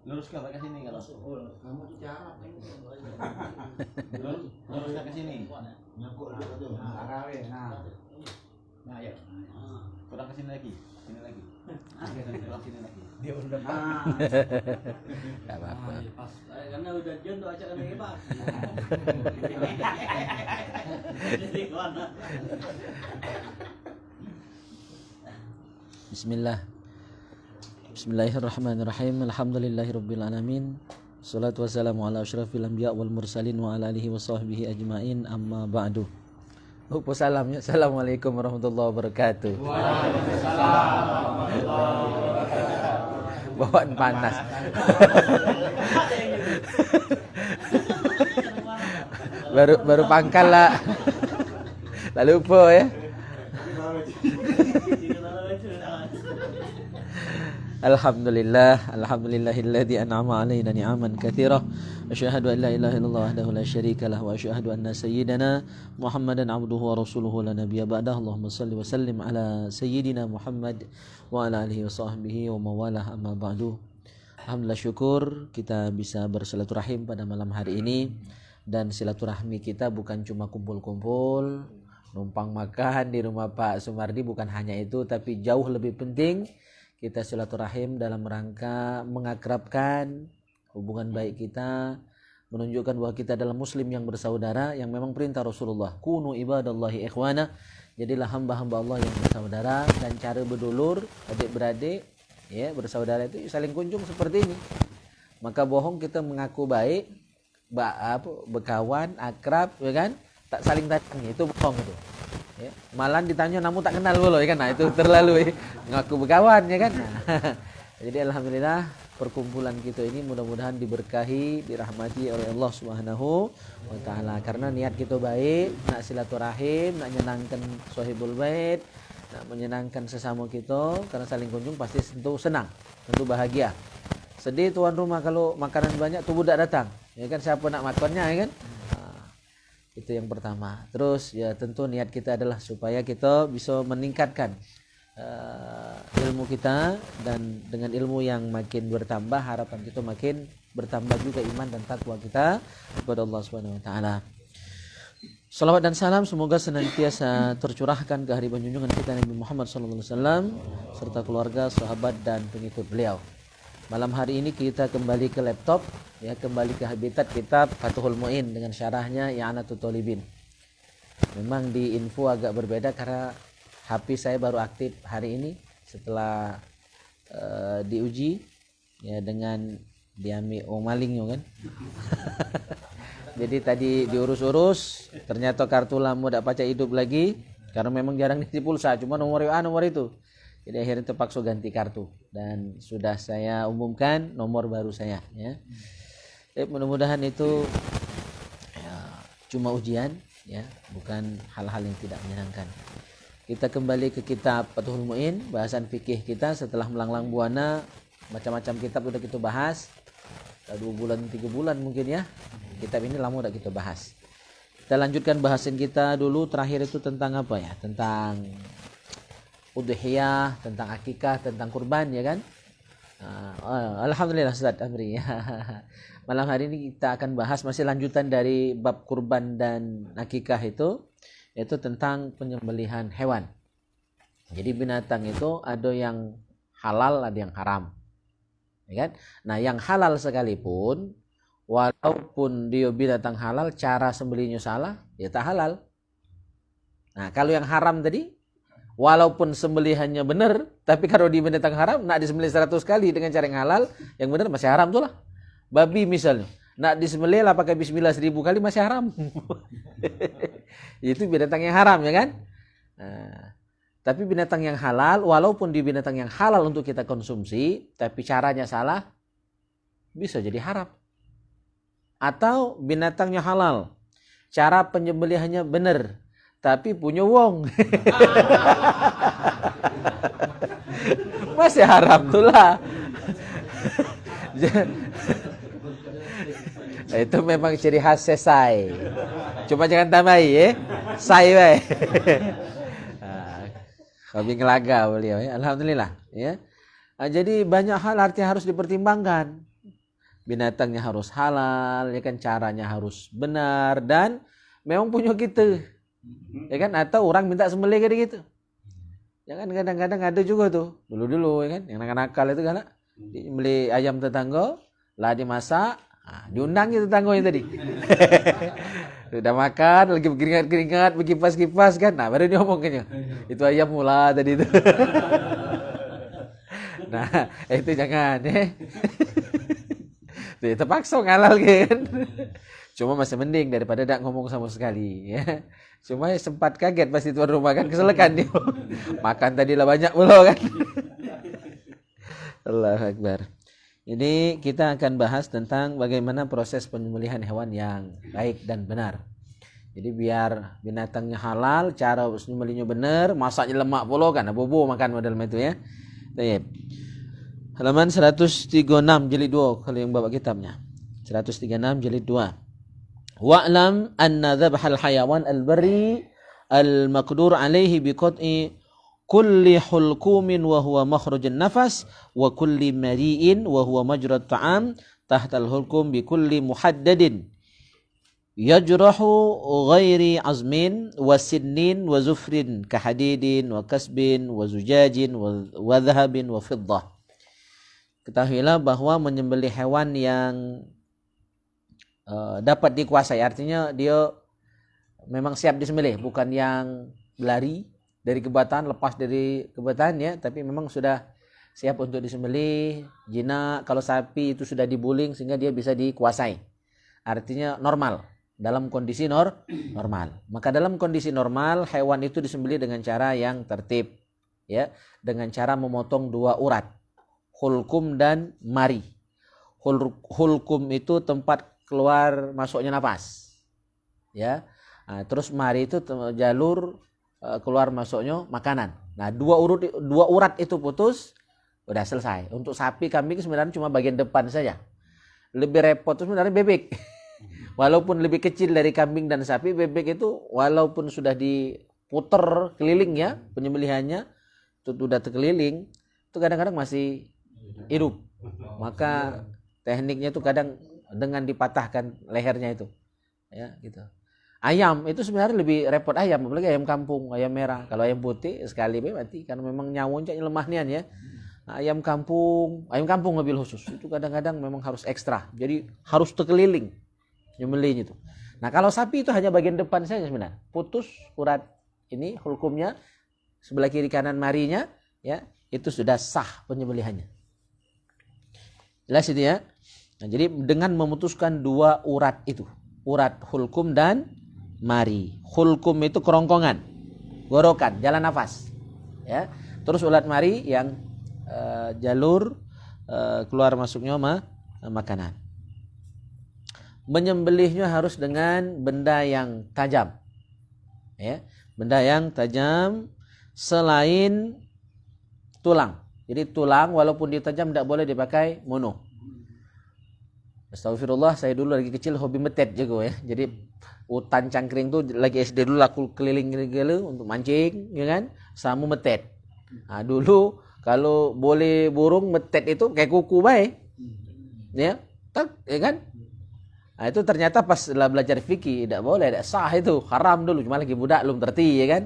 Lurus ke sini kalau. Kamu di Arab. Lurus ke sini. Nah, ya. Kurang ke sini lagi. Sini lagi. Kurang sini lagi. Dia udah Enggak apa-apa. Karena udah John tuh acara lagi, Pak. Jadi mana? Bismillahirrahmanirrahim. Alhamdulillahirabbil alamin. Wassalatu wassalamu ala asyrafil anbiya wal mursalin wa ala alihi washabbihi ajmain. Amma ba'du. Lupa salam ya. Assalamualaikum warahmatullahi wabarakatuh. Waalaikumsalam warahmatullahi wabarakatuh. Bawaan panas. baru pangkal lah. Lalu lupa ya. Alhamdulillahilladzi an'ama 'alaina ni'aman katsirah. Asyhadu an la ilaha illallah wahdahu la syarikalah wa asyhadu anna sayyidana Muhammadan 'abduhu wa rasuluhu la nabiyya ba'dah. Allahumma shalli wa sallim ala sayyidina Muhammad wa ala alihi wa sahbihi wa mawalah, amma ba'du. Alhamdulillah, syukur kita bisa bersilaturahim pada malam hari ini, dan silaturahmi kita bukan cuma kumpul-kumpul numpang makan di rumah Pak Sumardi, bukan hanya itu, tapi jauh lebih penting kita silaturahim dalam rangka mengakrabkan hubungan baik kita, menunjukkan bahwa kita adalah muslim yang bersaudara, yang memang perintah Rasulullah, kunu ibadallahi ikhwana, jadilah hamba-hamba Allah yang bersaudara. Dan cara berdulur, adik-beradik ya, bersaudara itu saling kunjung seperti ini. Maka bohong kita mengaku baik, berkawan, akrab, ya kan, tak saling tanya, itu bohong itu. Ya, malah ditanya namun tak kenal dulu, ya kan, nah itu terlalu ngaku berkawan, ya kan. Jadi alhamdulillah perkumpulan kita ini mudah-mudahan diberkahi, dirahmati oleh Allah Subhanahu wa taala, karena niat kita baik, nak silaturahim, nak menyenangkan sahibul bait, nak menyenangkan sesama kita, karena saling kunjung pasti tentu senang, tentu bahagia. Sedih tuan rumah kalau makanan banyak tubuh tak datang, ya kan, siapa nak makannya, ya kan. Itu yang pertama. Terus ya tentu niat kita adalah supaya kita bisa meningkatkan ilmu kita, dan dengan ilmu yang makin bertambah harapan kita makin bertambah juga iman dan takwa kita kepada Allah Subhanahu wa taala. Salawat dan salam semoga senantiasa tercurahkan ke hariban junjungan kita Nabi Muhammad sallallahu alaihi wasallam serta keluarga, sahabat dan pengikut beliau. Malam hari ini kita kembali ke laptop, ya, kembali ke habitat kitab Fathul Mu'in dengan syarahnya I'anatul Thalibin. Memang di info agak berbeda karena HP saya baru aktif hari ini setelah diuji ya dengan diambil maling, kan. Jadi tadi diurus-urus, ternyata kartu lama tidak pakai hidup lagi karena memang jarang diisi pulsa, cuma nomor itu. Jadi akhirnya terpaksa ganti kartu, dan sudah saya umumkan nomor baru saya, ya. Mudah-mudahan itu ya, cuma ujian, ya, bukan hal-hal yang tidak menyenangkan. Kita kembali ke kitab Fathul Mu'in, bahasan fikih kita setelah melanglang buana, macam-macam kitab sudah kita bahas. 2 bulan 3 bulan mungkin, ya. Kitab ini lama sudah kita bahas. Kita lanjutkan bahasan kita dulu, terakhir itu tentang apa, ya? Tentang udhiyah, tentang akikah, tentang kurban, ya kan. Alhamdulillah Ustaz Amri. Malam hari ini kita akan bahas masih lanjutan dari bab kurban dan akikah itu, yaitu tentang penyembelihan hewan. Jadi binatang itu ada yang halal, ada yang haram, ya kan. Nah, yang halal sekalipun, walaupun dia binatang halal, cara sembelihnya salah, ya tak halal. Nah, kalau yang haram tadi, walaupun sembelihannya benar, tapi kalau di binatang haram nak disembelih 100 kali dengan cara yang halal, yang benar masih haram tuh lah. Babi misalnya, nak disembelih lah pakai bismillah 1000 kali masih haram. Itu binatang yang haram, ya kan. Nah, tapi binatang yang halal, walaupun di binatang yang halal untuk kita konsumsi, tapi caranya salah, bisa jadi haram. Atau binatangnya halal, cara penyembelihannya benar, tapi punya wong. Masih haram tuh lah. Itu memang ciri khas sesai. Cuma jangan tambahi, ya. Sai, Hobi ngelaga beliau ya. Alhamdulillah ya. Jadi banyak hal artinya harus dipertimbangkan. Binatangnya harus halal, ya kan, caranya harus benar dan memang punya kita. Ya kan, atau orang minta sembelih kayak gitu. Ya kan kadang-kadang ada juga tuh. Dulu-dulu ya kan, yang nakal itu kan beli ayam tetangga, lah dimasak, diundang gitu tetangganya tadi. Udah makan, lagi keringat-keringat, berkipas-kipas kan. Nah, baru dia ngomongnya. Itu ayam mula tadi itu. Nah, itu jangan ya. Tuh, terpaksa ngalal kan. Cuma masih mending daripada tidak ngomong sama sekali ya. Cuma sempat kaget pasti tuan rumah kan, keselekan dia. Makan tadi lah banyak mulu kan. Allahu Akbar. Ini kita akan bahas tentang bagaimana proses penyembelihan hewan yang baik dan benar. Jadi biar binatangnya halal, cara penyembelihnya benar, masaknya lemak pula kan, bobo makan model itu ya. Baik. Halaman 136 jilid 2 kalau yang bawa kitabnya. 136 jilid 2. Wa'lam anna dhabhal hayawan al-barri al-maqdur alaihi biqat'i kulli hulkumin wa huwa makhrujan nafas wa kulli mari'in wa huwa majrat ta'am tahta al-hulkum bi kulli muhaddadin yajrahu ghairi azmin wa sinnin wa zufrin ka hadidin wa kasbin wa zujajin wa dhahabin wa fiddah. Ketahuilah bahwa menyembelih hewan yang dapat dikuasai, artinya dia memang siap disembelih, bukan yang lari dari kebatan, lepas dari kebatan ya, tapi memang sudah siap untuk disembelih. Jinak, kalau sapi itu sudah dibuling sehingga dia bisa dikuasai. Artinya normal, dalam kondisi normal. Maka dalam kondisi normal hewan itu disembelih dengan cara yang tertib ya, dengan cara memotong 2 urat. Hulkum dan mari. Hulkum itu tempat keluar masuknya napas. Ya. Nah, terus mari itu jalur keluar masuknya makanan. Nah, 2 urat itu putus, udah selesai. Untuk sapi, kambing sebenarnya cuma bagian depan saja. Lebih repot itu sebenarnya bebek. Walaupun lebih kecil dari kambing dan sapi, bebek itu walaupun sudah diputer keliling ya, penyembelihannya itu sudah terkeliling, itu kadang-kadang masih hidup. Maka tekniknya itu kadang dengan dipatahkan lehernya itu. Ya, gitu. Ayam itu sebenarnya lebih repot ayam, apalagi ayam kampung, ayam merah. Kalau ayam putih sekali mati karena memang nyawanya lemah nian ya. Nah, ayam kampung lebih khusus. Itu kadang-kadang memang harus ekstra. Jadi harus terkeliling nyembelihnya itu. Nah, kalau sapi itu hanya bagian depan saja sebenarnya. Putus urat ini hulkumnya, sebelah kiri kanan marinya ya, itu sudah sah penyembelihannya. Jelas itu ya. Nah, jadi dengan memutuskan 2 urat itu, urat hulkum dan mari. Hulkum itu kerongkongan, gorokan, jalan nafas. Ya. Terus urat mari yang jalur keluar masuknya makanan. Menyembelihnya harus dengan benda yang tajam. Ya. Benda yang tajam selain tulang. Jadi tulang walaupun dia tajam tidak boleh dipakai mono. Astagfirullah, saya dulu lagi kecil hobi metet juga ya. Jadi hutan cangkring tuh lagi SD dulu aku keliling-keliling untuk mancing, ya kan? Sama metet. Nah, dulu kalau boleh burung metet itu kayak kuku baik. Ya, tak, ya kan? Nah, itu ternyata pas belajar fikih tidak boleh, tidak sah itu, haram dulu, cuma lagi budak belum terti, ya kan?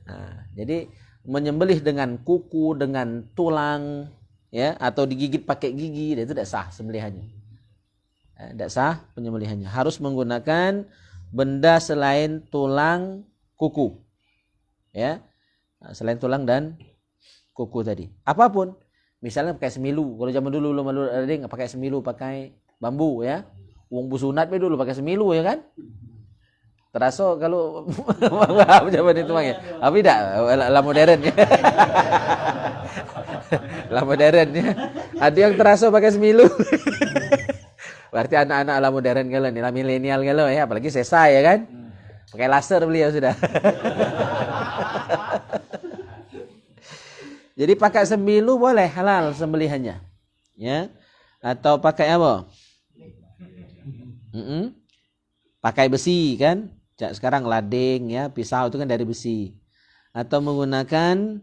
Nah, jadi menyembelih dengan kuku, dengan tulang, ya, atau digigit pakai gigi, itu tidak sah sembelihannya. Tidak sah penyembelihannya. Harus menggunakan benda selain tulang, kuku, ya, selain tulang dan kuku tadi. Apapun, misalnya pakai semilu. Kalau zaman dulu belum ada nggak pakai semilu, pakai bambu, ya. Wong busunat dulu pakai semilu, ya kan? Terasa kalau zaman itu mah ya. Tapi tidak, lah modern ya. Lah modern ya. Ada yang terasa pakai semilu. Berarti anak-anak ala modern kalau nih, ala milenial kalau ya, apalagi sesa ya kan. Pakai laser beliau sudah. Jadi pakai semilu boleh, halal sembelihannya. Ya. Atau pakai apa? Pakai besi kan? Sekarang lading ya, pisau itu kan dari besi. Atau menggunakan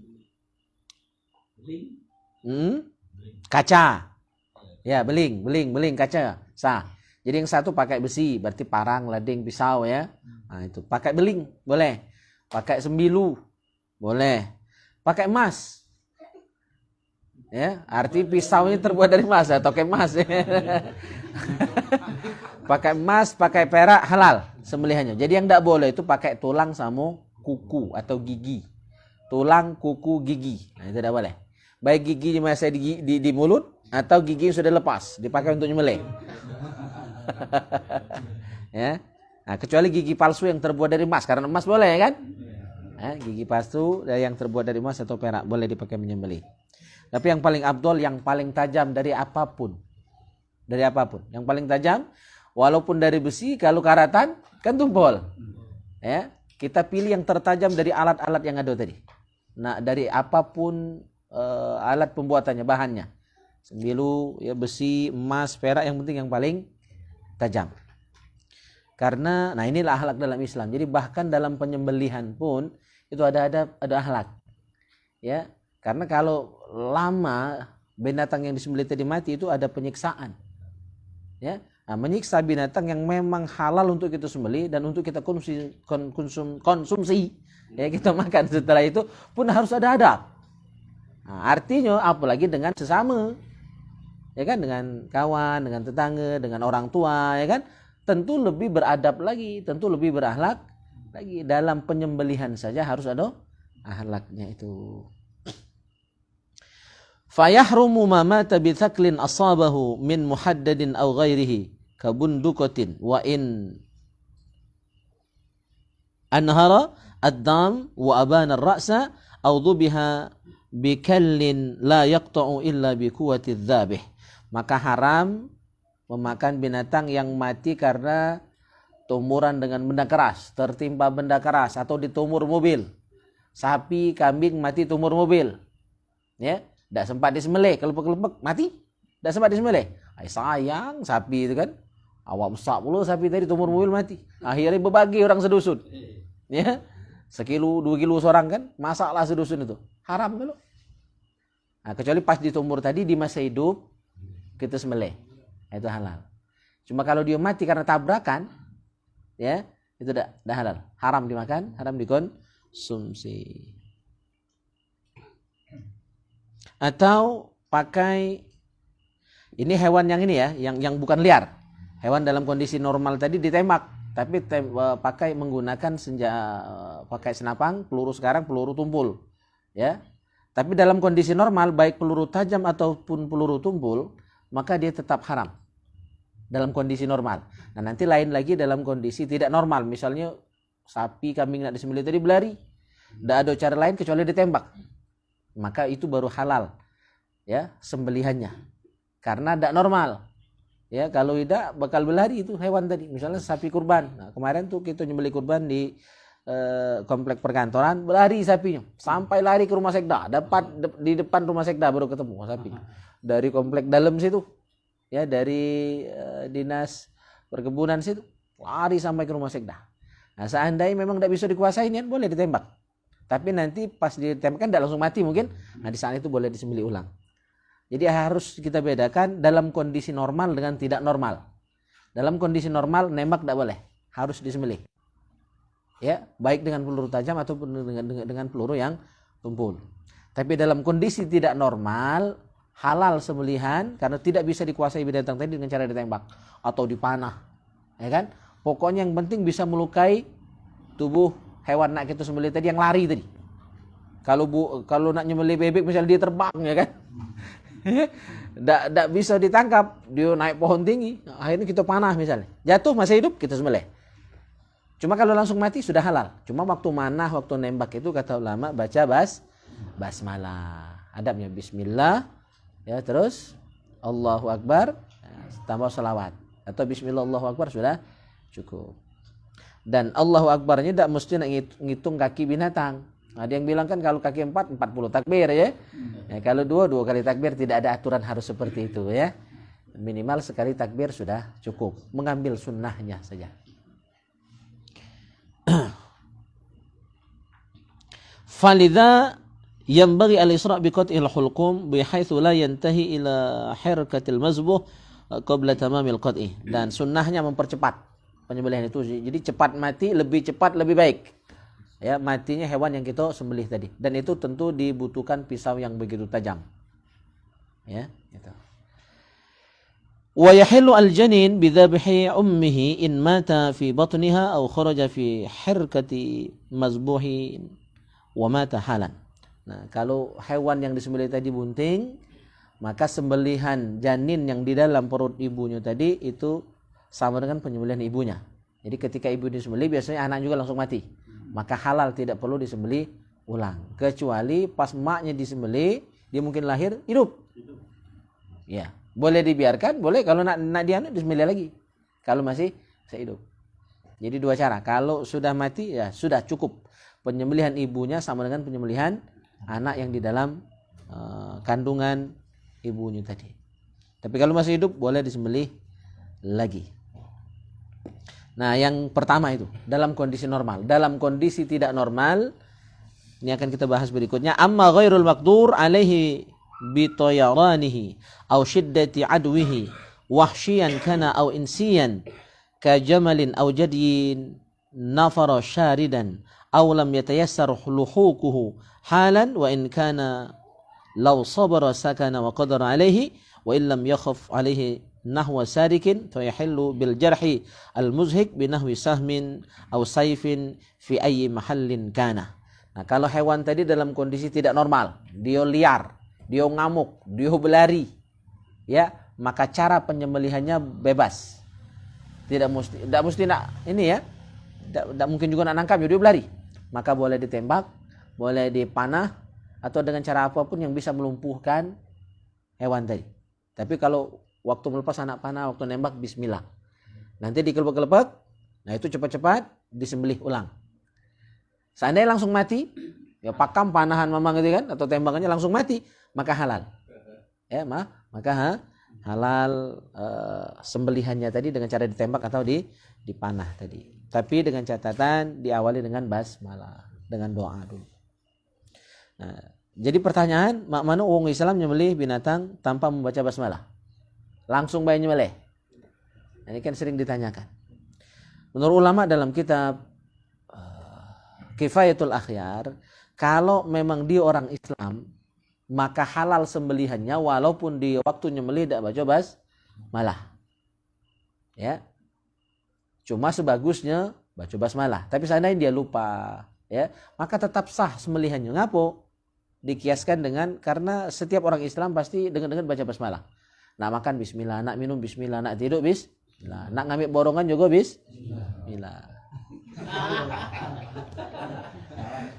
Kaca. Ya, beling kaca. Sah. Jadi yang satu pakai besi, berarti parang, lading, pisau ya. Nah, itu. Pakai beling, boleh. Pakai sembilu, boleh. Pakai emas. Ya, arti pisaunya terbuat dari emas atau kayak emas. Pakai emas, pakai perak halal sembelihannya. Jadi yang tidak boleh itu pakai tulang sama kuku atau gigi. Tulang, kuku, gigi. Nah, itu tidak boleh. Baik gigi masih di mulut atau gigi yang sudah lepas dipakai untuk nyembelih. Ya. Nah, kecuali gigi palsu yang terbuat dari emas, karena emas boleh kan? Gigi palsu yang terbuat dari emas atau perak boleh dipakai menyembelih. Tapi yang paling afdol, yang paling tajam dari apapun. Dari apapun. Yang paling tajam, walaupun dari besi, kalau karatan, kan tumpul. Ya, kita pilih yang tertajam dari alat-alat yang ada tadi. Nah, dari apapun alat pembuatannya, bahannya. Sembilu, ya, besi, emas, perak, yang penting yang paling tajam. Karena, nah inilah akhlak dalam Islam. Jadi bahkan dalam penyembelihan pun, itu ada akhlak. Ya, karena kalau lama binatang yang disembelih tadi mati itu ada penyiksaan. Ya, nah, menyiksa binatang yang memang halal untuk kita sembelih dan untuk kita konsumsi, ya, kita makan setelah itu pun harus ada adab. Nah, artinya apalagi dengan sesama, ya kan, dengan kawan, dengan tetangga, dengan orang tua, ya kan, tentu lebih beradab lagi, tentu lebih berakhlak lagi. Dalam penyembelihan saja harus ada akhlaknya itu. Fayahrumu ma mata bi thaklin asabahu min muhaddadin aw ghairihi kabundukatin wa in anhara ad-dam wa abana ar-ra'sa aw dhubiha bi kallin la yaqta'u illa bi quwwati adh-dhabih. Maka haram memakan binatang yang mati karena tumuran dengan benda keras, tertimpa benda keras atau ditumur mobil. Sapi, kambing mati tumur mobil. Ya, tidak sempat disembelih, kelepek-kelepek mati, tidak sempat disembelih. Ay, sayang sapi itu kan, awak besar pula sapi tadi tumur mobil mati. Akhirnya berbagi orang sedusun, ya, 1 kilo 2 kilo seorang kan, masaklah sedusun itu. Haram kalau. Nah, kecuali pas ditumur tadi di masa hidup kita sembelih, itu halal. Cuma kalau dia mati karena tabrakan, ya, itu tidak halal, haram dimakan, haram dikonsumsi. Atau pakai, ini hewan yang ini ya, yang bukan liar. Hewan dalam kondisi normal tadi ditembak, tapi pakai menggunakan pakai senapang, peluru sekarang peluru tumpul, ya. Tapi dalam kondisi normal, baik peluru tajam ataupun peluru tumpul, maka dia tetap haram dalam kondisi normal. Nah, nanti lain lagi dalam kondisi tidak normal, misalnya sapi, kambing nak disembelih tadi berlari, tidak ada cara lain kecuali ditembak. Maka itu baru halal, ya, sembelihannya, karena tidak normal, ya. Kalau tidak bakal berlari itu hewan tadi, misalnya sapi kurban. Nah, kemarin tuh kita nyembelih kurban di komplek perkantoran, berlari sapinya sampai lari ke rumah sekda, di depan rumah sekda baru ketemu sapi. Dari komplek dalam situ, ya, dari dinas perkebunan situ, lari sampai ke rumah sekda. Nah, seandainya memang tidak bisa dikuasai, ya, boleh ditembak. Tapi nanti pas ditembak kan tidak langsung mati mungkin. Nah, di saat itu boleh disembelih ulang. Jadi harus kita bedakan dalam kondisi normal dengan tidak normal. Dalam kondisi normal nembak tidak boleh, harus disembelih. Ya, baik dengan peluru tajam ataupun dengan peluru yang tumpul. Tapi dalam kondisi tidak normal, halal sembelihan karena tidak bisa dikuasai binatang tadi dengan cara ditembak atau dipanah. Ya kan? Pokoknya yang penting bisa melukai tubuh hewan nak kita sembelih tadi yang lari tadi. Kalau nak nyembelih bebek misalnya dia terbang, ya kan, tidak bisa ditangkap, dia naik pohon tinggi, akhirnya kita panah misalnya, jatuh masih hidup kita sembelih. Cuma kalau langsung mati sudah halal. Cuma waktu manah, waktu nembak itu kata ulama baca basmalah, adabnya Bismillah, ya, terus Allahu Akbar, tambah salawat, atau Bismillah Allahu Akbar sudah cukup. Dan Allahu Akbarnya tidak mesti ngitung kaki binatang. Ada yang bilang kan kalau kaki 4, 40 takbir, ya. Ya, kalau 2 kali takbir, tidak ada aturan harus seperti itu, ya. Minimal sekali takbir sudah cukup. Mengambil sunnahnya saja. Falidha Yanbaghi al-isra' bi qat'il hulqum bihaitsu la yantahi ila harakatil mazbuh qabla tamamil qat'i. Dan sunnahnya mempercepat penyembelihan itu. Jadi cepat mati, lebih cepat lebih baik. Ya, matinya hewan yang kita sembelih tadi. Dan itu tentu dibutuhkan pisau yang begitu tajam. Ya, gitu. Wa yahillu al-janin bi dhabhi ummihi in mata fi batniha aw kharaja fi harkati mazbuhin wa mata halan. Nah, kalau hewan yang disembelih tadi bunting, maka sembelihan janin yang di dalam perut ibunya tadi itu sama dengan penyembelihan ibunya. Jadi ketika ibu disembelih biasanya anak juga langsung mati. Maka halal, tidak perlu disembelih ulang. Kecuali pas maknya disembelih, dia mungkin lahir hidup. Ya, boleh dibiarkan, boleh kalau nak dianu disembelih lagi. Kalau masih hidup. Jadi dua cara. Kalau sudah mati ya sudah cukup. Penyembelihan ibunya sama dengan penyembelihan anak yang di dalam kandungan ibunya tadi. Tapi kalau masih hidup boleh disembelih lagi. Nah, yang pertama itu dalam kondisi normal. Dalam kondisi tidak normal, ini akan kita bahas berikutnya. Amma ghairul maqdur alaihi bi tayaranihi aw shiddati adwihi wahsyian kana aw insiyan ka jamalin aw jadyin nafara syaridan aw lam yatayassar luhuquhu halan wa in kana law sabara sakana wa qadara alaihi wa illam yakhaf alaihi nahwa sadikin fa yahillu bil jarhi al muzhik bi nahwi sahmin aw sayfin fi ayyi mahallin kana. Nah, kalau hewan tadi dalam kondisi tidak normal, dia liar, dia ngamuk, dia berlari, ya, maka cara penyembelihannya bebas. Tidak mesti nak ini ya. Tidak mungkin juga nak nangkap, dia berlari. Maka boleh ditembak, boleh dipanah atau dengan cara apapun yang bisa melumpuhkan hewan tadi. Tapi kalau waktu melepas anak panah, waktu nembak, bismillah. Nanti dikelepek-kelepek, nah itu cepat-cepat disembelih ulang. Seandainya langsung mati, ya pakam panahan memang gitu kan, atau tembakannya langsung mati, maka halal. Ya, maka halal sembelihannya tadi dengan cara ditembak atau dipanah tadi. Tapi dengan catatan diawali dengan basmalah, dengan doa dulu. Nah, jadi pertanyaan, mak mana orang Islam nyembelih binatang tanpa membaca basmalah? Langsung bayi nyembelih. Ini kan sering ditanyakan. Menurut ulama dalam kitab Kifayatul Akhyar, kalau memang dia orang Islam, maka halal sembelihannya walaupun di waktu nyembelih tidak baca basmalah. Ya. Cuma sebagusnya baca basmalah. Tapi seandainya dia lupa, ya, maka tetap sah sembelihannya. Ngapo? Dikiaskan dengan karena setiap orang Islam pasti dengan baca basmalah. Nak makan bismillah, nak minum bismillah, nak tidur bismillah, nak ngambil borongan juga bismillah.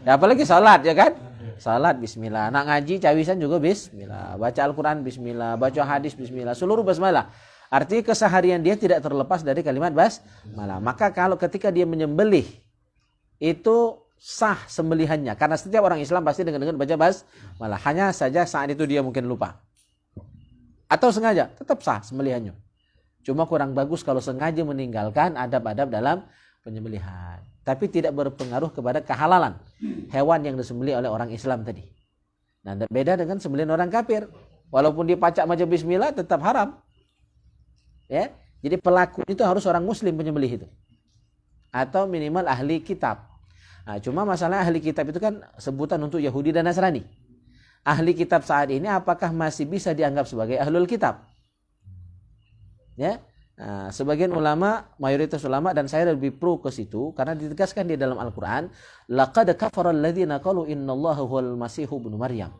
Ya, apalagi salat ya kan? Salat bismillah, nak ngaji cawisan juga bismillah, baca Al-Qur'an bismillah, baca hadis bismillah, seluruh basmalah. Artinya keseharian dia tidak terlepas dari kalimat basmalah. Maka kalau ketika dia menyembelih itu sah sembelihannya karena setiap orang Islam pasti dengan baca basmalah. Hanya saja saat itu dia mungkin lupa. Atau sengaja, tetap sah sembelihannya. Cuma kurang bagus kalau sengaja meninggalkan adab-adab dalam penyembelihan. Tapi tidak berpengaruh kepada kehalalan hewan yang disembelih oleh orang Islam tadi. Nah, beda dengan sembelihan orang kafir. Walaupun dia pacak maca bismillah tetap haram. Ya, jadi pelaku itu harus orang muslim penyembelih itu. Atau minimal ahli kitab. Nah, cuma masalah ahli kitab itu kan sebutan untuk Yahudi dan Nasrani. Ahli kitab saat ini apakah masih bisa dianggap sebagai ahlul kitab? Ya, nah, sebagian ulama, mayoritas ulama dan saya lebih pro ke situ karena ditegaskan di dalam Al-Qur'an, laqad kafara alladziina qalu innallaha huwal masihu ibnu Maryam.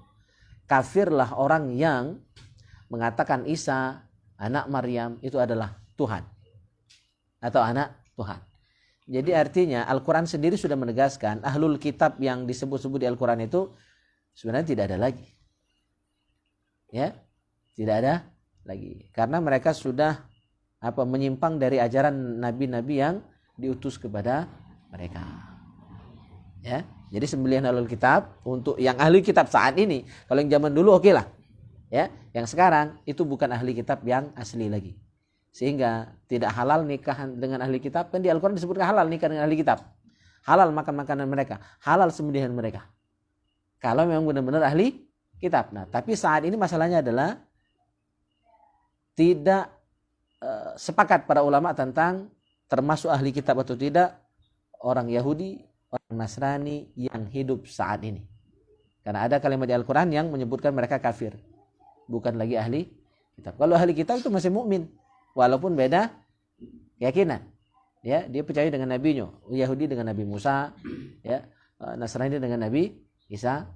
Kafirlah orang yang mengatakan Isa anak Maryam itu adalah Tuhan atau anak Tuhan. Jadi artinya Al-Qur'an sendiri sudah menegaskan ahlul kitab yang disebut-sebut di Al-Qur'an itu sebenarnya tidak ada lagi. Ya, tidak ada lagi. Karena mereka sudah menyimpang dari ajaran nabi-nabi yang diutus kepada mereka. Ya, jadi sembelihan ahlul kitab untuk yang ahli kitab saat ini. Kalau yang zaman dulu oke lah. Ya, yang sekarang itu bukan ahli kitab yang asli lagi. Sehingga tidak halal nikah dengan ahli kitab. Kan di Al-Quran disebutkan halal nikah dengan ahli kitab. Halal makan makanan mereka. Halal sembelihan mereka. Kalau memang benar-benar ahli kitab. Nah, tapi saat ini masalahnya adalah tidak sepakat para ulama tentang termasuk ahli kitab atau tidak orang Yahudi, orang Nasrani yang hidup saat ini. Karena ada kalimat di Al-Quran yang menyebutkan mereka kafir, bukan lagi ahli kitab. Kalau ahli kitab itu masih mukmin, walaupun beda keyakinan. Ya, dia percaya dengan nabinya. Yahudi dengan Nabi Musa, ya, Nasrani dengan Nabi Isa.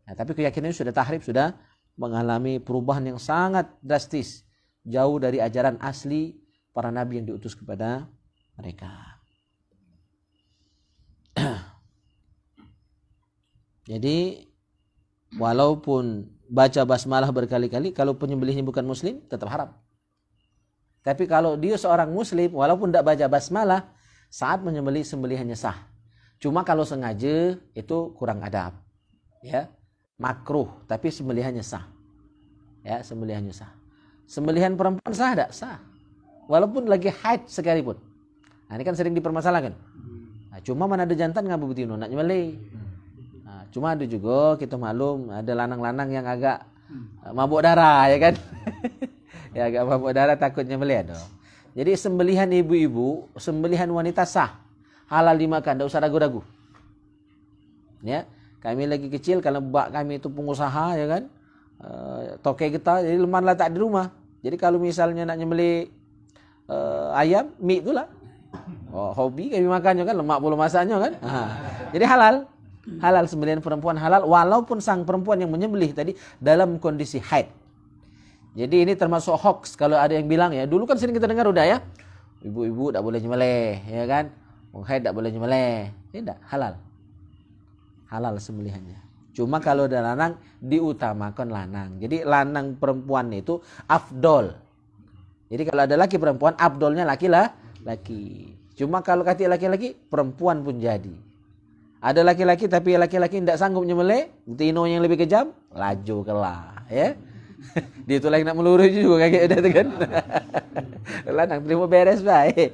Nah, tapi keyakinannya sudah tahrif, sudah mengalami perubahan yang sangat drastis, jauh dari ajaran asli para nabi yang diutus kepada mereka. Jadi walaupun baca basmalah berkali-kali, kalau penyembelihnya bukan muslim tetap haram. Tapi kalau dia seorang muslim, walaupun tidak baca basmalah, saat menyembelih sembelihannya sah. Cuma kalau sengaja itu kurang adab, ya, makruh. Tapi sembelihannya sah, ya, sembelihannya sah. Sembelihan perempuan sah tidak? Sah, walaupun lagi haid sekalipun. Nah, ini kan sering dipermasalahkan. Nah, cuma mana ada jantan nggak betino nak nyembelih. Nah, cuma ada juga kita maklum ada lanang-lanang yang agak mabuk darah, ya kan? Ya, agak mabuk darah takut nyembelih dong. Jadi sembelihan ibu-ibu, sembelihan wanita sah, halal dimakan, tidak usah ragu-ragu. Ya, kami lagi kecil kalau bak kami itu pengusaha, ya kan, toke kita, jadi lemah letak di rumah. Jadi kalau misalnya nak nyembelih ayam, mie itulah, hobi kami makannya kan, lemak bulu masaknya kan. Jadi halal sembelihan perempuan halal, walaupun sang perempuan yang menyembelih tadi dalam kondisi haid. Jadi ini termasuk hoax kalau ada yang bilang, ya, dulu kan sering kita dengar udah, ya, ibu-ibu tak boleh nyembelih, ya kan, haid tak boleh nyembelih. Tidak, halal sembelihannya. Cuma kalau ada lanang diutamakan lanang. Jadi lanang perempuan itu afdol. Jadi kalau ada laki perempuan, afdolnya laki-laki. Cuma kalau kata laki-laki, perempuan pun jadi. Ada laki-laki tapi laki-laki tidak sanggup nyembelih, tino yang lebih kejam, laju kelah, ya. Dia itu lagi nak meluru juga kayak gitu kan. Lanang terima beres baik.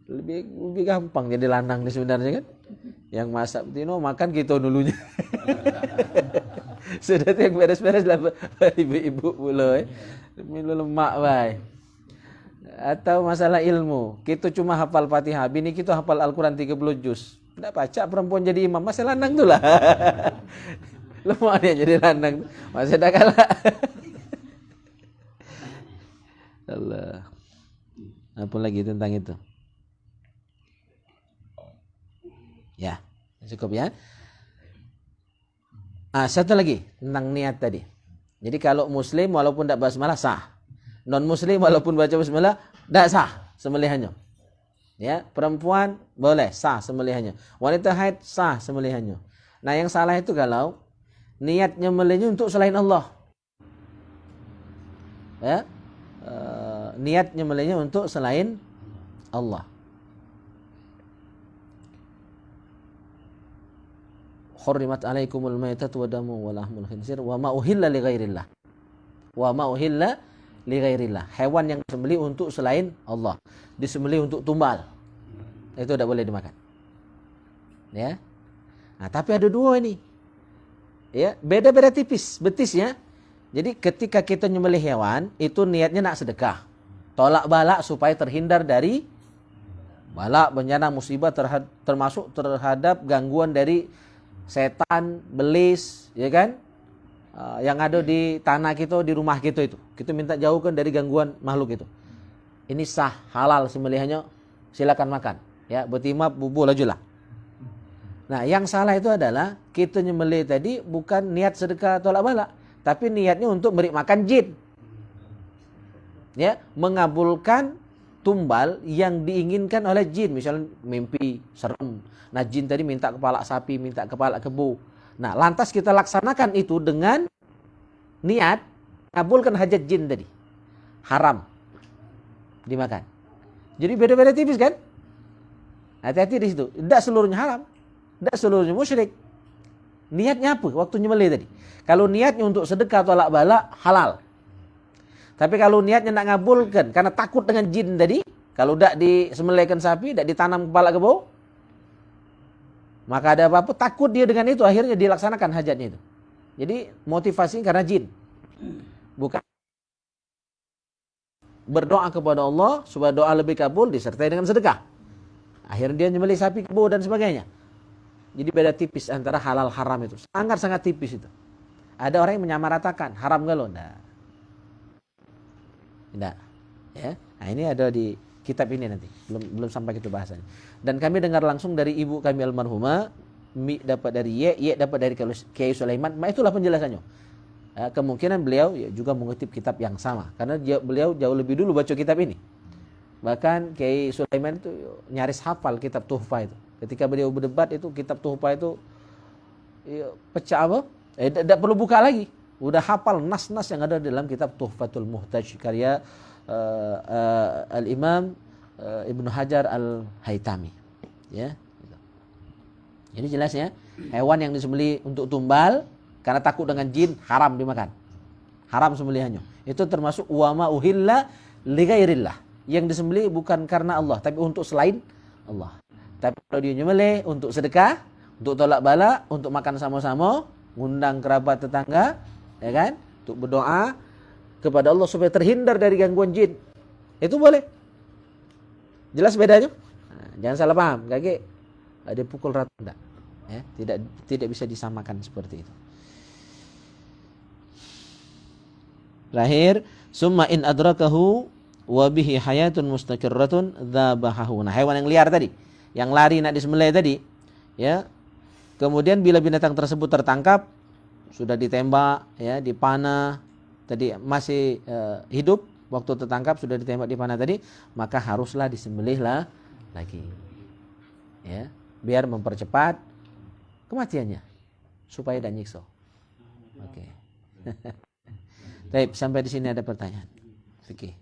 Lebih gampang jadi lanang nih sebenarnya kan. Yang masak tino makan gitu dulunya. Sudah tuh yang beres-beres lah ibu-ibu pula, minum lemak baik. Atau masalah ilmu, kita cuma hafal Fatihah, bini kita hafal Al-Quran 30 juz. Tidak baca perempuan jadi imam, masih lanang tuh lah. Lemak dia jadi lanang, masih dah kalah. Allah. Apa lagi tentang itu? Ya, cukup ya. Satu lagi tentang niat tadi. Jadi kalau muslim walaupun tidak basmalah sah. Non muslim walaupun baca basmalah tidak sah sembelihannya. Ya, perempuan boleh sah sembelihannya. Wanita haid sah sembelihannya. Nah, yang salah itu kalau niat nyembelihnya untuk selain Allah. Ya. Niat nyembelihnya untuk selain Allah. Hurrimat alaikumul maitatu wa damu wa lahmul khinzir wa ma uhilla li ghairillah. Wa ma uhilla li ghairillah. Hewan yang disembelih untuk selain Allah, disembelih untuk tumbal, itu tidak boleh dimakan. Ya. Nah, tapi ada dua ini. Ya, beda-beda tipis betisnya. Jadi ketika kita nyembelih hewan, itu niatnya nak sedekah. Tolak balak supaya terhindar dari balak, bencana, musibah, termasuk terhadap gangguan dari setan, belis, ya kan? Yang ada di tanah kita, di rumah kita itu. Kita minta jauhkan dari gangguan makhluk itu. Ini sah, halal sembelihannya, silakan makan. Ya, betimap, bubul aja lah. Nah, yang salah itu adalah kita nyembelih tadi bukan niat sedekah tolak balak, tapi niatnya untuk beri makan jin. Ya, mengabulkan tumbal yang diinginkan oleh jin, misalnya mimpi serem. Nah, jin tadi minta kepala sapi, minta kepala kebo. Nah, lantas kita laksanakan itu dengan niat mengabulkan hajat jin tadi. Haram dimakan. Jadi beda-beda tipis kan? Hati-hati di situ. Tidak seluruhnya haram, tidak seluruhnya musyrik. Niatnya apa waktu nyembelih tadi? Kalau niatnya untuk sedekah tolak balak, halal. Tapi kalau niatnya nak ngabulkan karena takut dengan jin tadi, kalau tidak disembelihkan sapi, tidak ditanam kepala kebo, Maka ada apa-apa takut dia dengan itu, akhirnya dilaksanakan hajatnya itu. Jadi motivasi karena jin. Bukan berdoa kepada Allah supaya doa lebih kabul disertai dengan sedekah. Akhirnya dia nyembelih sapi, kebo dan sebagainya. Jadi beda tipis antara halal haram itu. Sangat tipis itu. Ada orang yang menyamaratakan haram gak lo? Tidak. Ya. Nah, ini ada di kitab ini nanti. Belum sampai ke bahasannya. Dan kami dengar langsung dari ibu kami almarhumah, Mi dapat dari Ye dapat dari Kiai Sulaiman. Itulah penjelasannya. Ya, kemungkinan beliau ya, juga mengutip kitab yang sama karena beliau jauh lebih dulu baca kitab ini. Bahkan Kiai Sulaiman itu nyaris hafal kitab Tuhfah itu. Ketika beliau berdebat itu kitab Tuhfah itu ya, pecah apa? Tidak perlu buka lagi. Udah hafal nas-nas yang ada dalam kitab Tuhfatul Muhtaj karya Al-Imam Ibnu Hajar Al-Haytami. Ya. Jadi jelas ya, hewan yang disembelih untuk tumbal karena takut dengan jin haram dimakan. Haram sembelihannya. Itu termasuk wama uhilla li ghairillah. Yang disembelih bukan karena Allah tapi untuk selain Allah. Tapi kalau dia nyembelih untuk sedekah, untuk tolak bala, untuk makan sama-sama, ngundang kerabat tetangga, ya kan? Untuk berdoa kepada Allah supaya terhindar dari gangguan jin. Itu boleh. Jelas bedanya? Nah, jangan salah paham, kakek ada pukul rata enggak. Ya, tidak bisa disamakan seperti itu. Terakhir, summa in adrakahu wa bihi hayatun mustaqirratun dzabahahu. Nah, hewan yang liar tadi, yang lari nak disembelih tadi, ya. Kemudian bila binatang tersebut tertangkap, sudah ditembak, ya, dipanah, tadi masih hidup waktu tertangkap sudah ditembak dipanah tadi, maka haruslah disembelihlah lagi. Ya, biar mempercepat kematiannya supaya tidak nyiksa. Oke. Baik, sampai di sini ada pertanyaan. Fikih.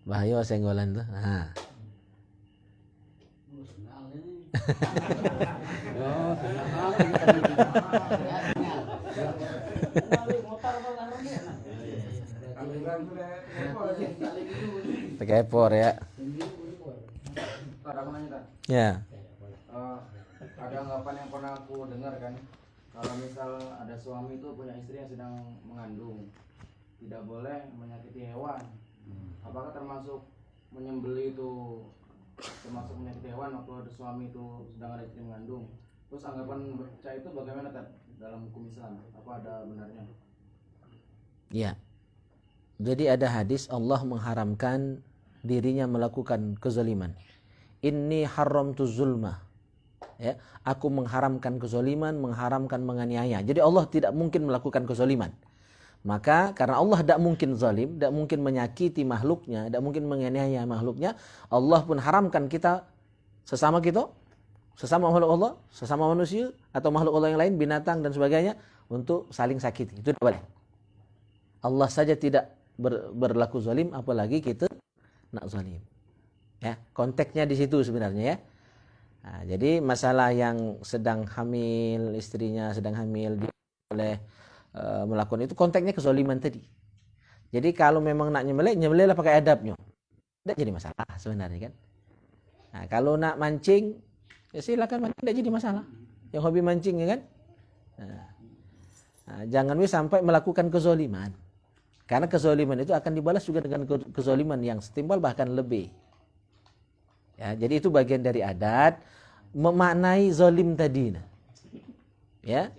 Bahaya senggolan tuh. Nah. Tekepor ya. Ya. Ada anggapan yang pernah aku dengar kan, kalau misal ada suami itu punya istri yang sedang mengandung, tidak boleh menyakiti hewan. Apakah termasuk menyembelih itu termasuk menyakiti hewan waktu ada suami itu sedang ada istri mengandung? Terus anggapan saya itu bagaimana kan dalam hukum Islam? Apa ada benarnya? Ya. Jadi ada hadis Allah mengharamkan dirinya melakukan kezaliman. Inni haramtu zulma. Ya, aku mengharamkan kezaliman, mengharamkan menganiaya. Jadi Allah tidak mungkin melakukan kezaliman. Maka karena Allah tidak mungkin zalim, tidak mungkin menyakiti makhluknya, tidak mungkin menganiaya makhluknya, Allah pun haramkan kita sesama makhluk Allah, sesama manusia atau makhluk Allah yang lain, binatang dan sebagainya, untuk saling sakiti. Itu tidak boleh. Allah saja tidak berlaku zalim, apalagi kita nak zalim. Ya, konteksnya di situ sebenarnya ya. Nah, jadi masalah yang sedang hamil, istrinya sedang hamil, dia boleh melakukan itu, konteksnya kezaliman tadi. Jadi kalau memang nak nyembelihlah pakai adabnya. Tidak jadi masalah sebenarnya kan. Nah, kalau nak mancing, ya silakan mancing, tidak jadi masalah. Yang hobi mancing ya kan. Nah, jangan sampai melakukan kezaliman. Karena kezaliman itu akan dibalas juga dengan kezaliman yang setimpal bahkan lebih. Ya, jadi itu bagian dari adat memaknai zalim tadi. Ya.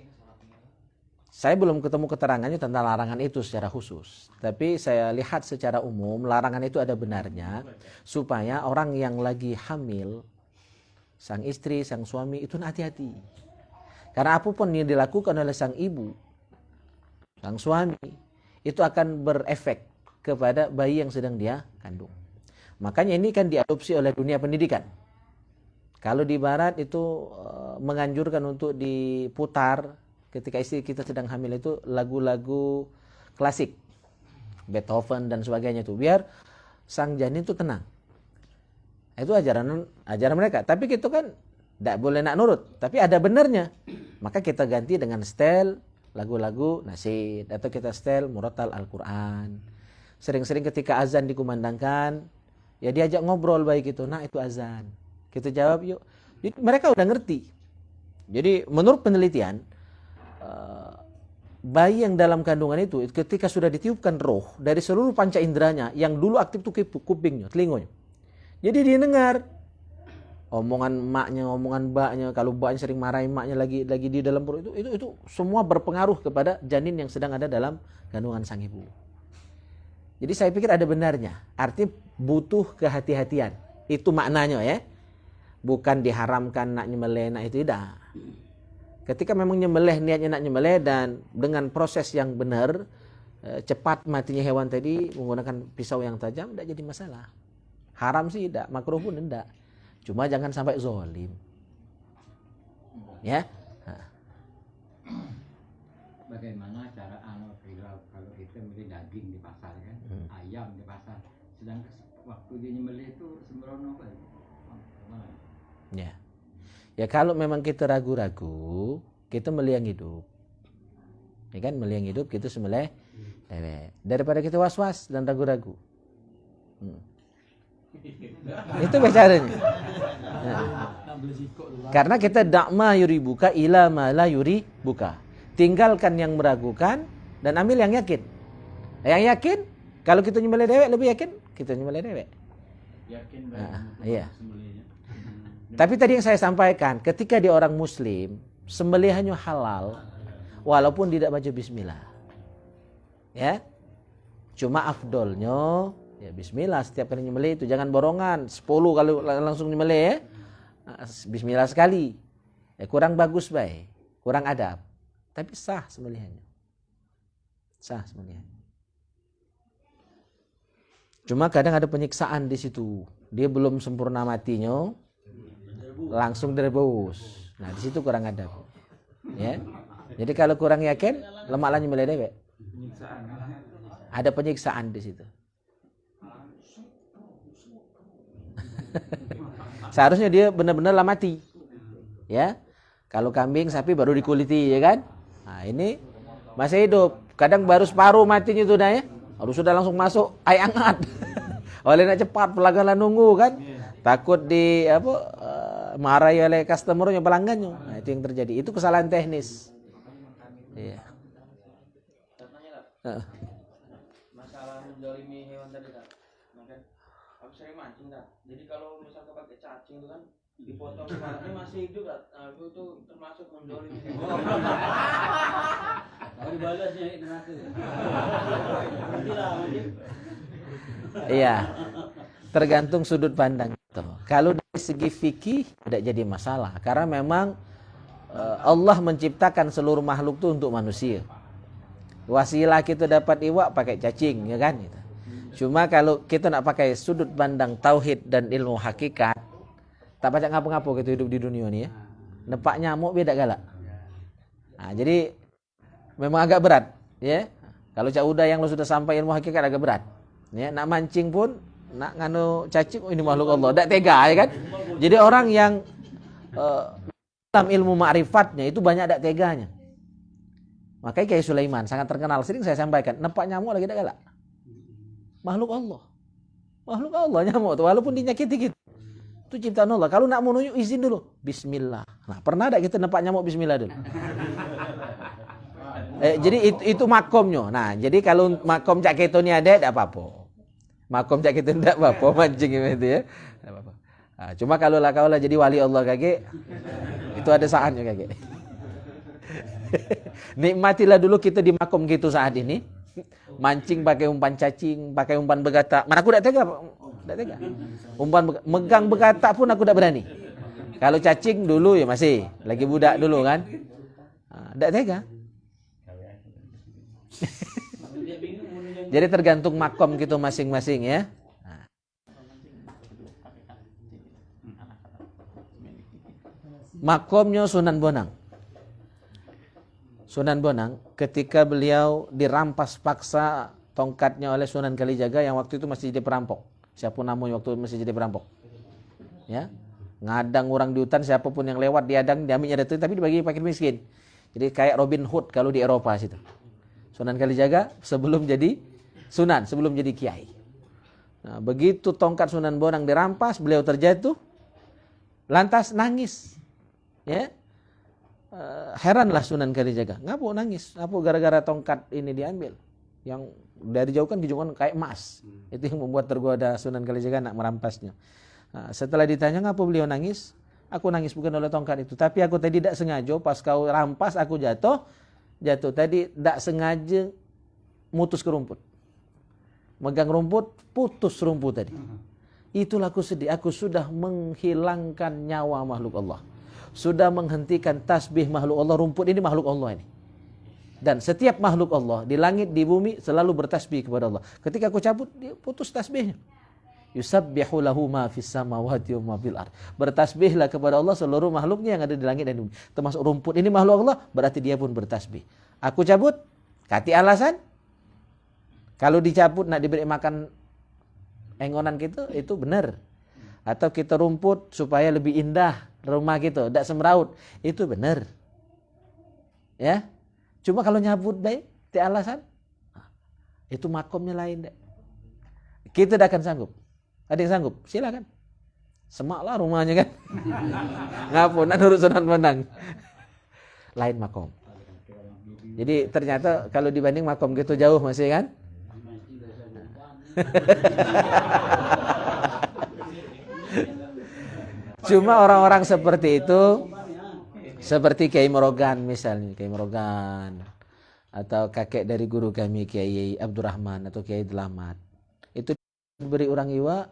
Saya belum ketemu keterangannya tentang larangan itu secara khusus. Tapi saya lihat secara umum larangan itu ada benarnya supaya orang yang lagi hamil, sang istri, sang suami itu hati-hati. Karena apapun yang dilakukan oleh sang ibu, sang suami, itu akan berefek kepada bayi yang sedang dia kandung. Makanya ini kan diadopsi oleh dunia pendidikan. Kalau di barat itu menganjurkan untuk diputar ketika istri kita sedang hamil itu lagu-lagu klasik, Beethoven dan sebagainya itu, biar sang janin itu tenang. Itu ajaran mereka. Tapi kita kan tidak boleh nak nurut, tapi ada benarnya. Maka kita ganti dengan setel lagu-lagu nasyid atau kita setel murattal Al-Quran sering-sering ketika azan dikumandangkan, ya diajak ngobrol baik itu. Nah, itu azan. Kita jawab yuk. Jadi, mereka udah ngerti. Jadi menurut penelitian, bayi yang dalam kandungan itu ketika sudah ditiupkan roh dari seluruh panca inderanya, yang dulu aktif tuh kupingnya, telinganya. Jadi dia dengar omongan emaknya, omongan mbaknya. Kalau mbaknya sering marahin emaknya lagi di dalam perut itu semua berpengaruh kepada janin yang sedang ada dalam kandungan sang ibu. Jadi saya pikir ada benarnya. Artinya butuh kehati-hatian. Itu maknanya ya. Bukan diharamkan nak nyembelih, nak itu tidak. Ketika memang nyembelih, niatnya nak nyembelih dan dengan proses yang benar, cepat matinya hewan tadi menggunakan pisau yang tajam, tidak jadi masalah. Haram sih tidak, makruh pun tidak. Cuma jangan sampai zolim. Ya. Bagaimana cara kalau kita beli daging di pasar kan, ayam di pasar, sedangkan waktu dia nyembelih itu sembrono apa? Ya. Ya kalau memang kita ragu-ragu, kita melih yang hidup. Ya kan, melih yang hidup kita sembelih dewek. Daripada kita was-was dan ragu-ragu. Itu bicaranya. Nah. Karena kita dakma yuri buka ila ma la yuri buka. Tinggalkan yang meragukan dan ambil yang yakin. Yang yakin, kalau kita nyembelih dewek lebih yakin, kita nyembelih dewek. Yakin iya. Tapi tadi yang saya sampaikan, ketika dia orang muslim, sembelihannya halal walaupun tidak baca bismillah. Ya. Cuma afdolnya ya bismillah setiap kali nyembelih itu, jangan borongan 10 kali langsung nyembelih ya. Bismillah sekali. Ya kurang bagus baik, kurang adab. Tapi sah sembelihannya. Sah sembelihannya. Cuma kadang ada penyiksaan di situ. Dia belum sempurna matinya, langsung direbus. Nah, di situ kurang adab. Ya. Jadi kalau kurang yakin, lemaklah nyembelih dewek. Ada penyiksaan di situ. Seharusnya dia benar-benar mati. Ya. Kalau kambing, sapi baru dikuliti, ya kan? Nah, ini masih hidup. Kadang baru separuh matinya itu dah ya. Harus sudah langsung masuk air hangat. Oleh nak cepat pelanggan nunggu kan. Takut di marahi oleh customernya, pelanggannya. Nah, itu yang terjadi. Itu kesalahan teknis. Iya. Masalah menzalimi hewan tadi kan. Mungkin aku sering mancing kan. Jadi kalau misalnya pakai cacing itu kan dipotong kepalanya masih hidup kan. Nah, itu termasuk menzalimi hewan. Kalau dibalasnya itu nanti. Iya. Tergantung sudut pandang itu. Kalau dari segi fikih tidak jadi masalah karena memang Allah menciptakan seluruh makhluk itu untuk manusia. Wasilah kita dapat iwak pakai cacing, ya kan? Cuma kalau kita nak pakai sudut pandang tauhid dan ilmu hakikat, tak baca ngapa-ngapa kita hidup di dunia ini ya. Nepak nyamuk beda galak. Nah, jadi memang agak berat, ya. Kalau cak udah yang lo sudah sampai ilmu hakikat agak berat. Ya, nak mancing pun nak nganu cacing, oh ini makhluk Allah, tak tega, ya kan? Jadi orang yang dalam ilmu ma'rifatnya itu banyak tak teganya. Makanya Kiai Sulaiman sangat terkenal, sering saya sampaikan, nepak nyamuk lagi tak galak. Makhluk Allah. Makhluk Allah nyamuk tuh, walaupun dinyakiti gitu. Itu ciptaan Allah. Kalau nak mau nunjuk izin dulu, bismillah. Nah, pernah tak kita nepak nyamuk bismillah dulu? Jadi itu makomnya. Nah, jadi kalau makom cak keto ni ada, tak apa-apa. Makom cak keto tak apa-apa, mancing gitu ya. Tak apa-apa. Nah, cuma kalau lah kau lah jadi wali Allah kakek, itu ada saatnya kakek. Nikmatilah dulu kita di makom gitu saat ini. Mancing pakai umpan cacing, pakai umpan begatak. Mana aku tak tega, tak tega. Megang begatak pun aku tak berani. Kalau cacing dulu ya masih, lagi budak dulu kan. Tak tega. Jadi tergantung makom gitu masing-masing ya. Makomnya Sunan Bonang. Sunan Bonang ketika beliau dirampas paksa tongkatnya oleh Sunan Kalijaga yang waktu itu masih jadi perampok. Siapapun namanya waktu itu masih jadi perampok. Ya. Ngadang orang di hutan, siapapun yang lewat diadang, diambilnya dari itu, tapi dibagi fakir miskin. Jadi kayak Robin Hood kalau di Eropa situ. Sunan Kalijaga sebelum jadi Sunan sebelum jadi kiai. Nah, begitu tongkat Sunan Bonang dirampas, beliau terjatuh, lantas nangis. Ya, heranlah Sunan Kalijaga. Ngapo nangis? Ngapo gara-gara tongkat ini diambil? Yang dari jauh kan kijungan kayak emas. Itu yang membuat tergoda Sunan Kalijaga nak merampasnya. Nah, setelah ditanya ngapa beliau nangis? Aku nangis bukan oleh tongkat itu, tapi aku tadi tidak sengaja pas kau rampas aku jatuh tadi tidak sengaja mutus ke rumput. Megang rumput, putus rumput tadi. Itulah aku sedih, aku sudah menghilangkan nyawa makhluk Allah. Sudah menghentikan tasbih makhluk Allah, rumput ini makhluk Allah ini. Dan setiap makhluk Allah di langit, di bumi selalu bertasbih kepada Allah. Ketika aku cabut, dia putus tasbihnya. Yusabbihu lahu ma fis samawati wa ma fil ard. Bertasbihlah kepada Allah seluruh makhluknya yang ada di langit dan bumi. Termasuk rumput ini makhluk Allah, berarti dia pun bertasbih. Aku cabut, kati alasan kalau dicabut nak diberi makan engonan gitu, itu benar. Atau kita rumput supaya lebih indah rumah gitu, tidak semeraut, itu benar. Ya. Cuma kalau nyabut baik, ti alasan, itu makomnya lain deh. Kita tidak akan sanggup. Ada yang sanggup? Silakan. Semaklah rumahnya kan. Ngapun, nurut Sunan Bonang. Lain makom. Jadi ternyata kalau dibanding makom gitu jauh masih kan? Cuma orang-orang seperti itu, seperti Kiai Merogan misalnya, Kiai Merogan, atau kakek dari guru kami Kiai Abdurrahman atau Kiai Delamat, itu beri orang iwa,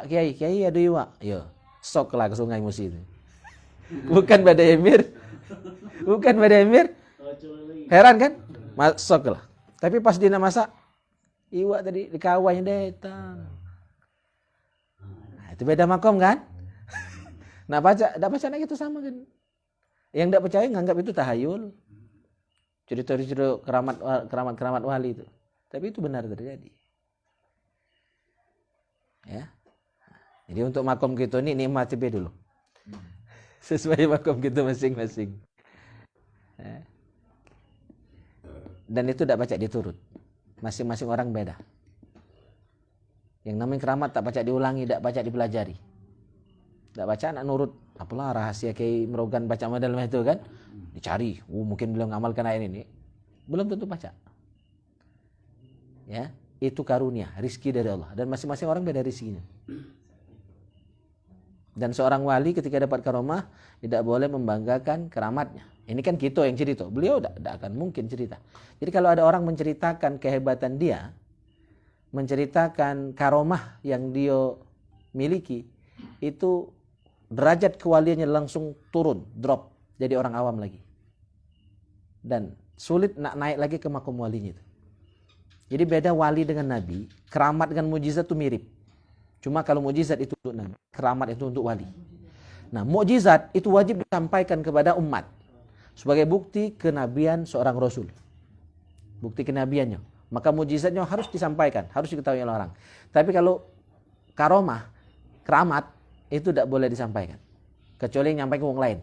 Kiai ada iwa, yo, sok lah ke Sungai Musi itu. Bukan badai emir, heran kan? Sok lah. Tapi pas dina masak, iwa tadi di kawahnya datang. Nah, itu beda makom kan? Nah baca nak itu sama kan? Yang tidak percaya nganggap itu tahayul, cerita-cerita keramat wali itu. Tapi itu benar terjadi. Ya. Jadi untuk makom kita ini nikmati dulu. Sesuai makom kita masing-masing. Ya. Dan itu tidak baca diturut. Masing-masing orang beda. Yang namanya keramat tak baca diulangi, tak baca dipelajari. Tak baca nak nurut. Apalah rahasia Kiai Merogan baca model itu kan? Dicari. Mungkin beliau ngamalkan ayat ini. Belum tentu baca. Ya, itu karunia, rizki dari Allah. Dan masing-masing orang beda rizkinya. Dan seorang wali ketika dapat karomah tidak boleh membanggakan keramatnya. Ini kan kita yang cerita. Beliau tidak akan mungkin cerita. Jadi kalau ada orang menceritakan kehebatan dia, menceritakan karomah yang dia miliki, itu derajat kewaliannya langsung turun, drop, jadi orang awam lagi. Dan sulit nak naik lagi ke makom walinya itu. Jadi beda wali dengan nabi, keramat dengan mujizat itu mirip. Cuma kalau mujizat itu untuk nabi, keramat itu untuk wali. Nah, mujizat itu wajib disampaikan kepada umat sebagai bukti kenabian seorang rasul. Bukti kenabiannya. Maka mujizatnya harus disampaikan, harus diketahui oleh orang. Tapi kalau karomah, keramat, itu tidak boleh disampaikan. Kecuali yang nyampaikan orang lain.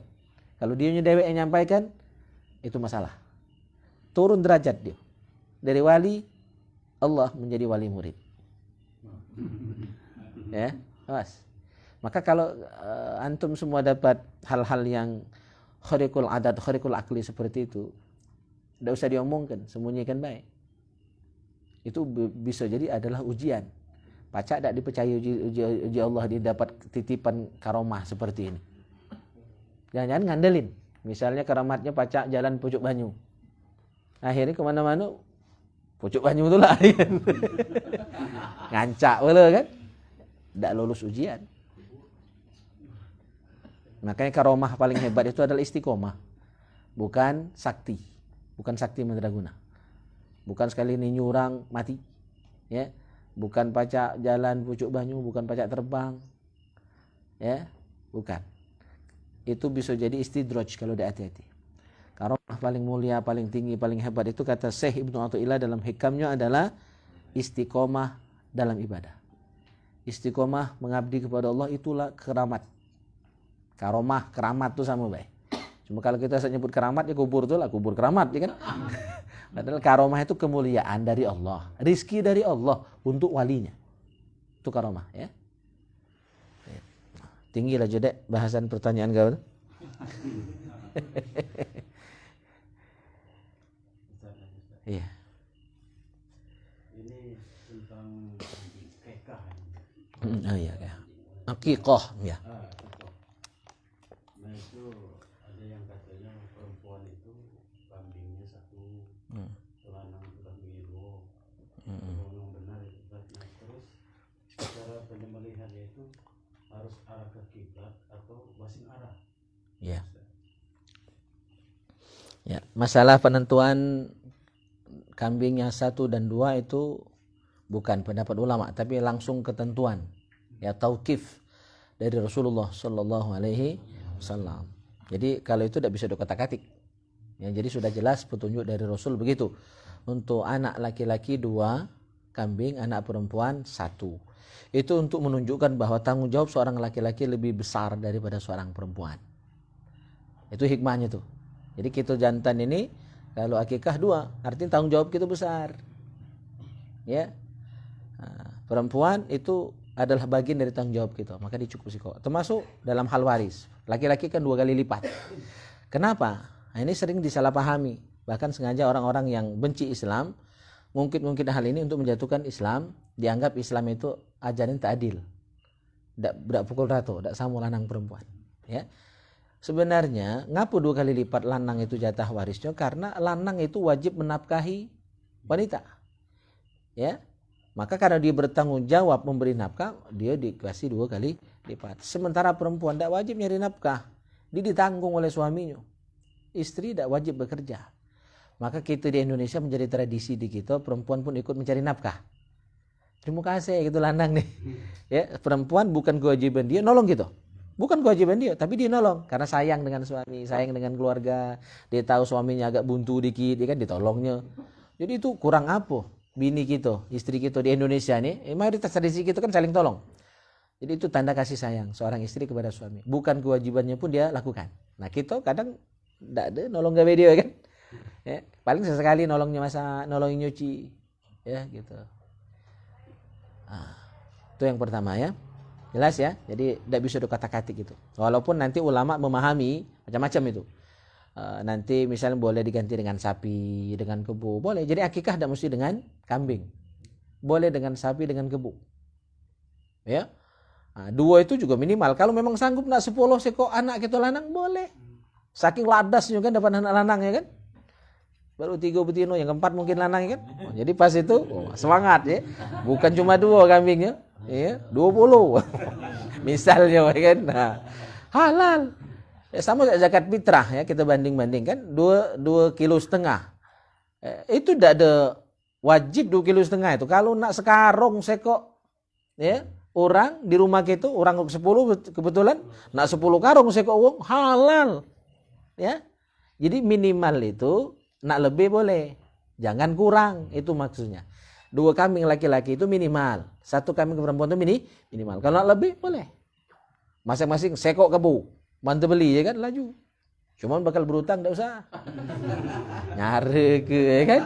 Kalau dia dewek yang nyampaikan, itu masalah. Turun derajat dia. Dari wali, Allah menjadi wali murid. Ya, awas. Maka kalau antum semua dapat hal-hal yang khariqul adat, khariqul akli seperti itu, tidak usah diomongkan, sembunyikan baik. Itu bisa jadi adalah ujian. Pacak tidak dipercaya uji Allah, dia dapat titipan karomah seperti ini. Jangan-jangan ngandelin. Misalnya karamatnya pacak jalan pucuk banyu. Akhirnya kemana-mana pucuk banyu itu lah. Ngancak boleh kan? Tidak lulus ujian. Makanya karomah paling hebat itu adalah istiqomah. Bukan sakti. Bukan sakti mandraguna. Bukan sekali ini nyurang mati. Ya. Bukan pacak jalan pucuk banyu, bukan pacak terbang. Ya, bukan. Itu bisa jadi istidraj kalau tidak hati-hati. Karomah paling mulia, paling tinggi, paling hebat itu kata Syekh Ibnu Athaillah dalam hikamnya adalah istiqomah dalam ibadah. Istiqomah mengabdi kepada Allah itulah keramat. Karomah, keramat itu sama baik. Cuma kalau kita nyebut keramat ya kubur itu lah, kubur keramat ya kan. Padahal karomah itu kemuliaan dari Allah, rizki dari Allah untuk walinya. Itu karomah ya. Tinggi lah Jodek bahasan pertanyaan kau. Iya. Ini tentang kekah. Oh iya ya. Akikah ya. Nah itu ada yang katanya perempuan itu kambingnya satu, lanang itu kambingnya dua. Memang benar itu. Nah terus cara penyembelihannya itu harus arah ke kiblat atau masing arah. Ya. Ya, masalah penentuan kambingnya 1 dan 2 itu bukan pendapat ulama, tapi langsung ketentuan ya tauqif dari Rasulullah Shallallahu Alaihi Wasallam. Jadi kalau itu tidak bisa dikotak-katik. Ya, jadi sudah jelas petunjuk dari Rasul begitu. Untuk anak laki-laki 2 kambing, anak perempuan 1. Itu untuk menunjukkan bahwa tanggung jawab seorang laki-laki lebih besar daripada seorang perempuan. Itu hikmahnya tuh. Jadi kita jantan ini kalau akikah 2, artinya tanggung jawab kita besar. Ya. Nah, perempuan itu adalah bagian dari tanggung jawab kita, maka dicukupi kok. Termasuk dalam hal waris. Laki-laki kan 2 kali lipat. Kenapa? Nah, ini sering disalahpahami. Bahkan sengaja orang-orang yang benci Islam mungkin hal ini untuk menjatuhkan Islam, dianggap Islam itu ajaran tak adil. Tidak pukul rata, tidak sama lanang perempuan. Ya. Sebenarnya ngapu 2 kali lipat lanang itu jatah warisnya karena lanang itu wajib menafkahi wanita. Ya. Maka karena dia bertanggung jawab memberi nafkah, dia dikasih 2 kali lipat. Sementara perempuan tidak wajib nyari nafkah. Dia ditanggung oleh suaminya. Istri tidak wajib bekerja. Maka kita di Indonesia menjadi tradisi di kita, perempuan pun ikut mencari nafkah. Terima kasih gitu lanang nih. Ya, perempuan bukan kewajiban dia nolong gitu. Bukan kewajiban dia, tapi dia nolong karena sayang dengan suami, sayang dengan keluarga. Dia tahu suaminya agak buntu dikit, dia kan ditolongnya. Jadi itu kurang apa? Bini kita, istri kita di Indonesia nih, mayoritas tradisi kita kan saling tolong. Jadi itu tanda kasih sayang seorang istri kepada suami. Bukan kewajibannya pun dia lakukan. Nah kita kadang tidak ada nolong gawe dia kan. Ya, paling sesekali nolongnya masak, nolongin nyuci, ya gitu. Nah, itu yang pertama ya. Jelas ya, jadi tidak bisa dikata-katik gitu. Walaupun nanti ulama memahami macam-macam itu. Nanti misalnya boleh diganti dengan sapi, dengan kebu, boleh. Jadi akikah tidak mesti dengan kambing, boleh dengan sapi, dengan kebu. Ya, 2 itu juga minimal. Kalau memang sanggup nak 10 sekor anak kita lanang boleh. Saking ladasnya kan dapat anak lanang ya kan. Baru 3 betina, yang keempat mungkin lanang ya kan. Jadi pas itu semangat ya. Bukan cuma 2 kambingnya. Ya, 20 misalnya kan. Nah, halal ya, sama kayak zakat fitrah ya, kita banding-bandingkan 2,5 kilo. Itu tidak ada wajib 2,5 kilo itu. Kalau nak sekarung sekok ya, orang di rumah kita orang 10 kebetulan nak 10 karung sekok uang halal ya. Jadi minimal itu nak lebih boleh, jangan kurang, itu maksudnya. 2 kambing laki-laki itu minimal, 1 kambing perempuan itu minimal. Kalau nak lebih boleh. Masing-masing sekok kebu, bantu beli ya kan, laju. Cuman bakal berutang, tidak usah. Nyari ke ya kan.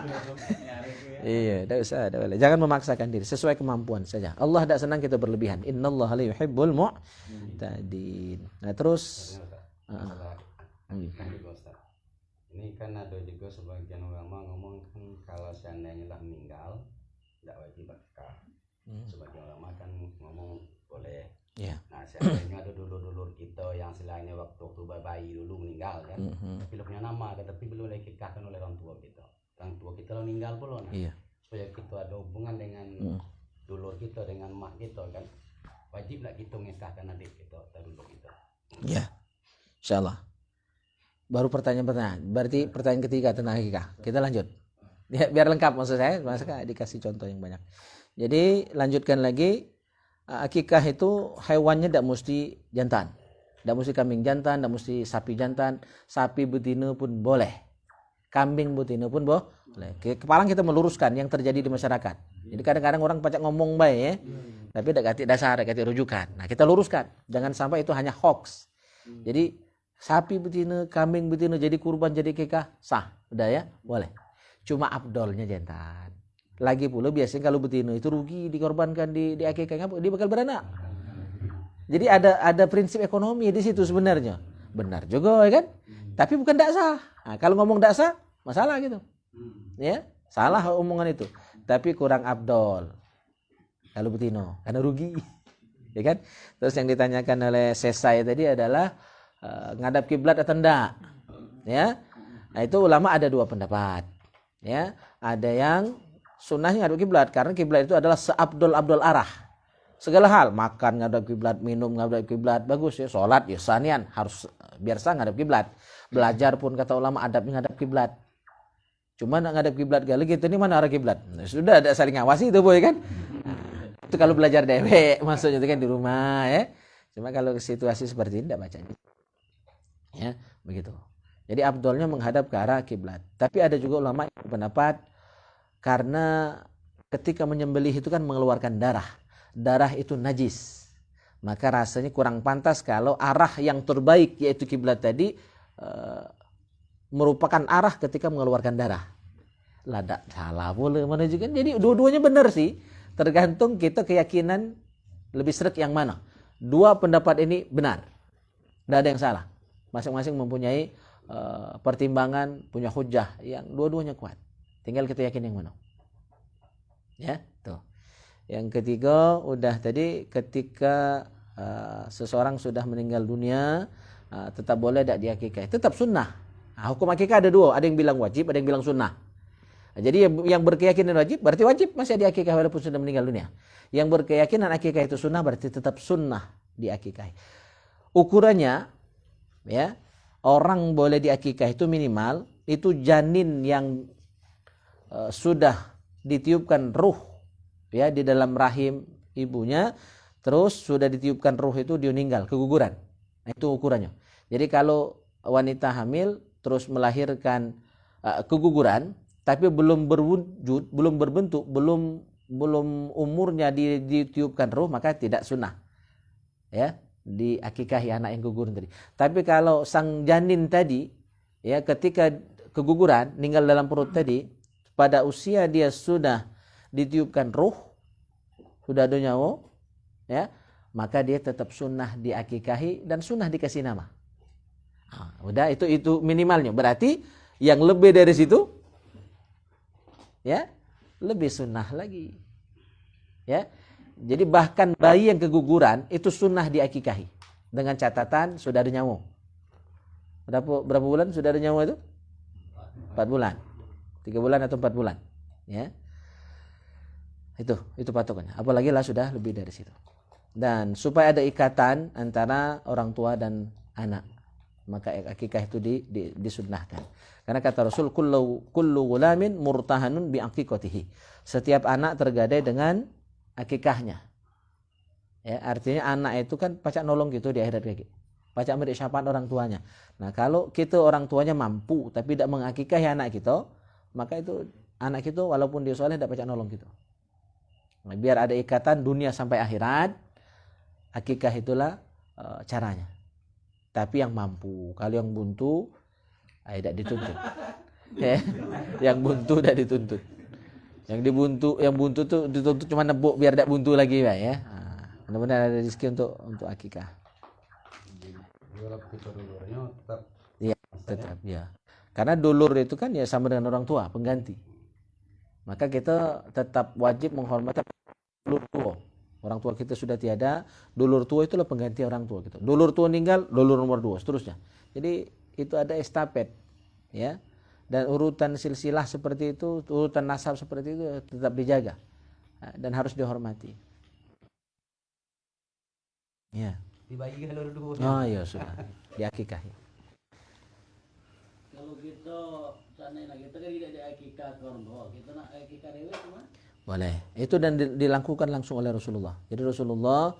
Iya, tidak usah, tidak boleh. Jangan memaksakan diri, sesuai kemampuan saja. Allah tidak senang kita berlebihan. Innallaha la yuhibbul mu'tadin. Nah, terus ini kan ada juga sebagian ulama ngomong kan kalau seandainya lah meninggal tidak wajib akikah. Sebagian ulama kan ngomong boleh. Yeah. Nah seandainya ada dulur-dulur kita yang selainnya waktu bayi dulu meninggal kan, tapi belum punya nama, tapi belum diakikahkan oleh orang tua kita. Orang tua kita meninggal pula, nah. Iya. Supaya kita ada hubungan dengan dulur kita, dengan mak kita kan, wajib lah kita mengikahkan adik kita atau dulur kita. Ya, insyaallah. Baru pertanyaan. Berarti pertanyaan ketiga tentang akikah. Kita lanjut. Ya, biar lengkap maksud saya, masa dikasih contoh yang banyak. Jadi lanjutkan lagi, akikah itu hewannya tidak mesti jantan. Tidak mesti kambing jantan, tidak mesti sapi jantan, sapi betina pun boleh. Kambing betina pun boleh. Kepalang kita meluruskan yang terjadi di masyarakat. Jadi kadang-kadang orang pacak ngomong baik ya, tapi tidak ganti dasar, ganti rujukan. Nah, kita luruskan. Jangan sampai itu hanya hoax. Jadi sapi betina, kambing betina jadi kurban, jadi akikah sah, udah ya, boleh. Cuma abdolnya jantan. Lagi pula biasanya kalau betina itu rugi dikorbankan di akikah, dia bakal beranak. Jadi ada prinsip ekonomi di situ sebenarnya. Benar juga ya kan? Tapi bukan tidak sah. Nah, kalau ngomong tidak sah, masalah gitu. Ya, salah omongan itu. Tapi kurang abdol. Kalau betina, karena rugi. Ya kan? Terus yang ditanyakan oleh Sesai tadi adalah ngadap kiblat atau enggak. Ya. Nah, itu ulama ada dua pendapat. Ya, ada yang sunnahnya ngadap kiblat karena kiblat itu adalah seabdol-abdol arah. Segala hal, makan ngadap kiblat, minum ngadap kiblat, bagus ya. Salat ya sanian harus biar sah ngadap kiblat. Belajar pun kata ulama adabnya ngadap kiblat. Cuma nak ngadap kiblat kali gitu ini mana arah kiblat. Nah, sudah ada saling ngawasi itu boy kan. Nah, itu kalau belajar dewek maksudnya itu kan di rumah ya. Cuma kalau situasi seperti ini tidak bacanya. Ya, begitu. Jadi abdolnya menghadap ke arah kiblat. Tapi ada juga ulama yang berpendapat karena ketika menyembelih itu kan mengeluarkan darah. Darah itu najis. Maka rasanya kurang pantas kalau arah yang terbaik yaitu kiblat tadi merupakan arah ketika mengeluarkan darah. Ladak salah boleh mana juga. Jadi dua-duanya benar sih. Tergantung kita keyakinan lebih sreg yang mana. Dua pendapat ini benar. Tidak ada yang salah. Masing-masing mempunyai pertimbangan, punya hujah yang dua-duanya kuat. Tinggal kita yakin yang mana. Ya, tuh. Yang ketiga udah tadi ketika seseorang sudah meninggal dunia tetap boleh tidak diakikah. Tetap sunnah. Nah, hukum akikah ada dua, ada yang bilang wajib, ada yang bilang sunnah. Nah, jadi yang berkeyakinan wajib berarti wajib masih diakikah walaupun sudah meninggal dunia. Yang berkeyakinan akikah itu sunnah berarti tetap sunnah diakikah. Ukurannya ya, orang boleh diakikah itu minimal itu janin yang sudah ditiupkan ruh ya di dalam rahim ibunya, terus sudah ditiupkan ruh itu dia meninggal keguguran. Nah, itu ukurannya. Jadi kalau wanita hamil terus melahirkan keguguran tapi belum berwujud, belum berbentuk, belum umurnya ditiupkan ruh, maka tidak sunnah. Ya, diakikahi anak yang guguran tadi. Tapi kalau sang janin tadi ya ketika keguguran meninggal dalam perut tadi pada usia dia sudah ditiupkan ruh, sudah ada nyawa ya, maka dia tetap sunnah diakikahi dan sunnah dikasih nama. Nah, udah itu minimalnya. Berarti yang lebih dari situ ya lebih sunnah lagi. Ya. Jadi bahkan bayi yang keguguran itu sunnah diakikahi dengan catatan sudah ada nyawa. Berapa bulan sudah ada nyawa itu? 4 bulan. 3 bulan atau 4 bulan. Ya. Itu patokannya. Apalagi lah sudah lebih dari situ. Dan supaya ada ikatan antara orang tua dan anak, maka akikah itu disunnahkan. Karena kata Rasul kullu ghulamin murtahanun bi aqiqatihi. Setiap anak tergadai dengan akikahnya. Ya, artinya anak itu kan pacak nolong gitu di akhirat kaki. Pacak memberi syafaat orang tuanya. Nah, kalau kita orang tuanya mampu tapi tidak mengakikahi anak kita, maka itu anak kita walaupun dia soleh tidak pacak nolong gitu. Nah, biar ada ikatan dunia sampai akhirat, akikah itulah caranya. Tapi yang mampu. Kalau yang buntu, tidak dituntut. Ya, yang buntu tidak dituntut. Yang buntu tuh dituntut cuma nebuk biar tidak buntu lagi, Pak ya. Nah, mudah-mudahan ada rezeki untuk akikah. Walaupun kita dulurnya tetap. Iya, tetap ya. Karena dulur itu kan ya sama dengan orang tua, pengganti. Maka kita tetap wajib menghormati dulur tua. Orang tua kita sudah tiada, dulur tua itulah pengganti orang tua kita. Dulur tua meninggal, dulur nomor 2, seterusnya. Jadi itu ada estafet, ya. Dan urutan silsilah seperti itu, urutan nasab seperti itu tetap dijaga dan harus dihormati. Ya. Dibagi dulur dua. Oh iya sudah, diakikahi. Kalau kita sana kita kan tidak diakikah ke orang tua, kita nak akikah dewe cuma Boleh. Itu dan dilakukan langsung oleh Rasulullah. Jadi Rasulullah,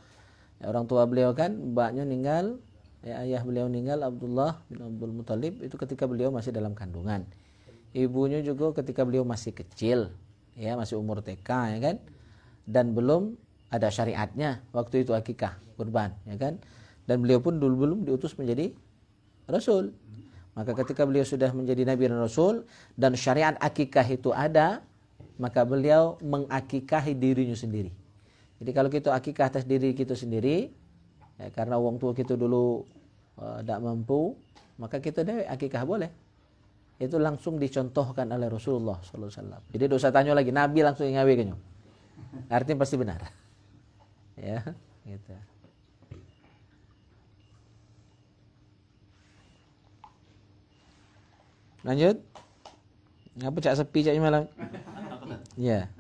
ya, orang tua beliau kan, mbaknya meninggal, ya, ayah beliau meninggal, Abdullah bin Abdul Muthalib, itu ketika beliau masih dalam kandungan. Ibunya juga ketika beliau masih kecil, ya masih umur TK, ya kan, dan belum ada syariatnya waktu itu akikah kurban, ya kan, dan beliau pun dulu belum diutus menjadi Rasul. Maka ketika beliau sudah menjadi Nabi dan Rasul dan syariat akikah itu ada, maka beliau mengakikahi dirinya sendiri. Jadi kalau kita akikah atas diri kita sendiri, ya, karena orang tua kita dulu tidak mampu, maka kita dewek akikah boleh. Itu langsung dicontohkan oleh Rasulullah SAW. Jadi dosa tanya lagi, Nabi langsung ngawe kenyo. Artinya pasti benar. Ya, gitu. Lanjut. Ngapa cak sepi cak malam? Ya.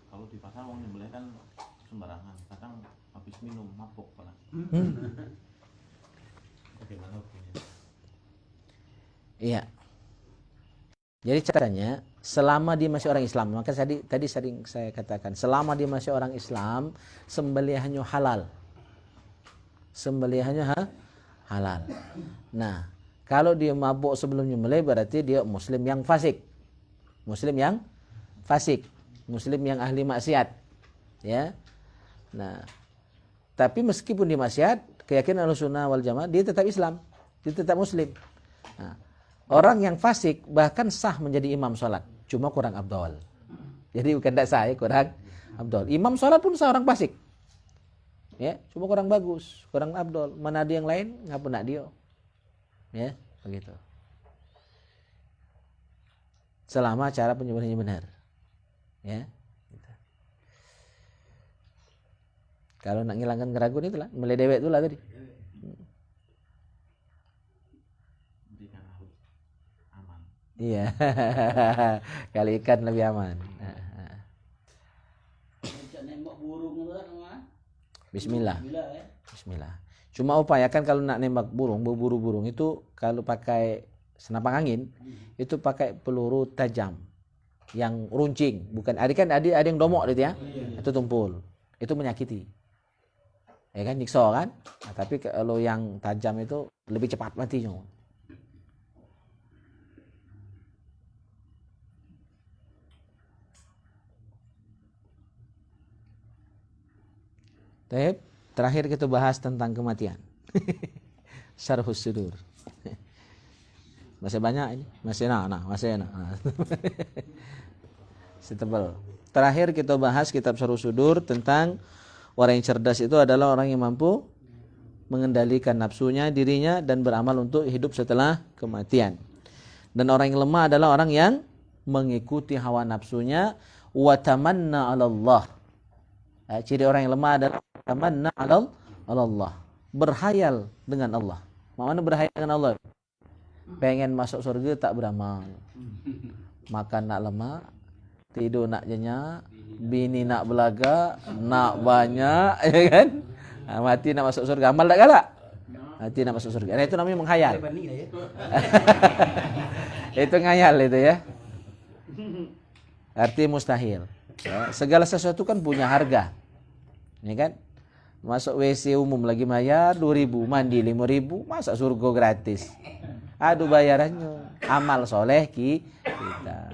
Kalau di pasar mau nyembelih kan sembarangan, kadang habis minum mabuk malah. Bagaimana hukumnya? Iya. Jadi caranya selama dia masih orang Islam, maka tadi sering saya katakan, selama dia masih orang Islam, sembelihannya halal. Sembelihannya halal. Nah, kalau dia mabuk sebelum nyembelih berarti dia muslim yang fasik. Muslim yang fasik, muslim yang ahli maksiat. Ya. Nah, tapi meskipun dia maksiat, keyakinan Ahlussunnah wal Jamaah dia tetap Islam, dia tetap muslim. Nah, orang yang fasik bahkan sah menjadi imam sholat, cuma kurang afdal. Jadi bukan tidak sah, kurang afdal. Imam sholat pun sah orang fasik. Ya, cuma kurang bagus, kurang afdal. Mana ada yang lain, ngapa nak dia? Ya, begitu. Selama cara penyembelihannya benar. Ya. Gitu. Kalau nak ngilangkan keraguan itulah, mulai dewek itulah tadi. Iya. Kali ikan lebih aman. Nembak burung itu kan mah. Bismillah. Ya. Bismillah. Cuma upayakan kalau nak nembak burung, berburu burung itu kalau pakai senapan angin itu pakai peluru tajam yang runcing, bukan ada yang domok gitu ya. Itu tumpul. Itu menyakiti. Ya kan nyiksa kan? Nah, tapi kalau yang tajam itu lebih cepat matinya. Terakhir kita bahas tentang kematian. Syarhus Sudur. Masih banyak ini, masih enak. Setebal. Terakhir kita bahas kitab Syarhus Sudur tentang orang yang cerdas itu adalah orang yang mampu mengendalikan nafsunya, dirinya dan beramal untuk hidup setelah kematian. Dan orang yang lemah adalah orang yang mengikuti hawa nafsunya wa tamanna 'ala Allah. Ciri orang yang lemah adalah tamanna 'ala Allah, berhayal dengan Allah. Mana berhayal dengan Allah? Pengen masuk surga tak beramal. Makan nak lemak, tidur nak jenyak, bini nak belaga, nak banyak, ya kan? Mati nak masuk surga, amal tak galak? Mati nak masuk surga. Nah, itu namanya menghayal. Itu ngayal itu ya. Arti mustahil. Ya, segala sesuatu kan punya harga. Ya kan? Masuk WC umum lagi bayar 2.000, mandi 5.000, masa surga gratis. Aduh bayarannya. Amal soleh kita.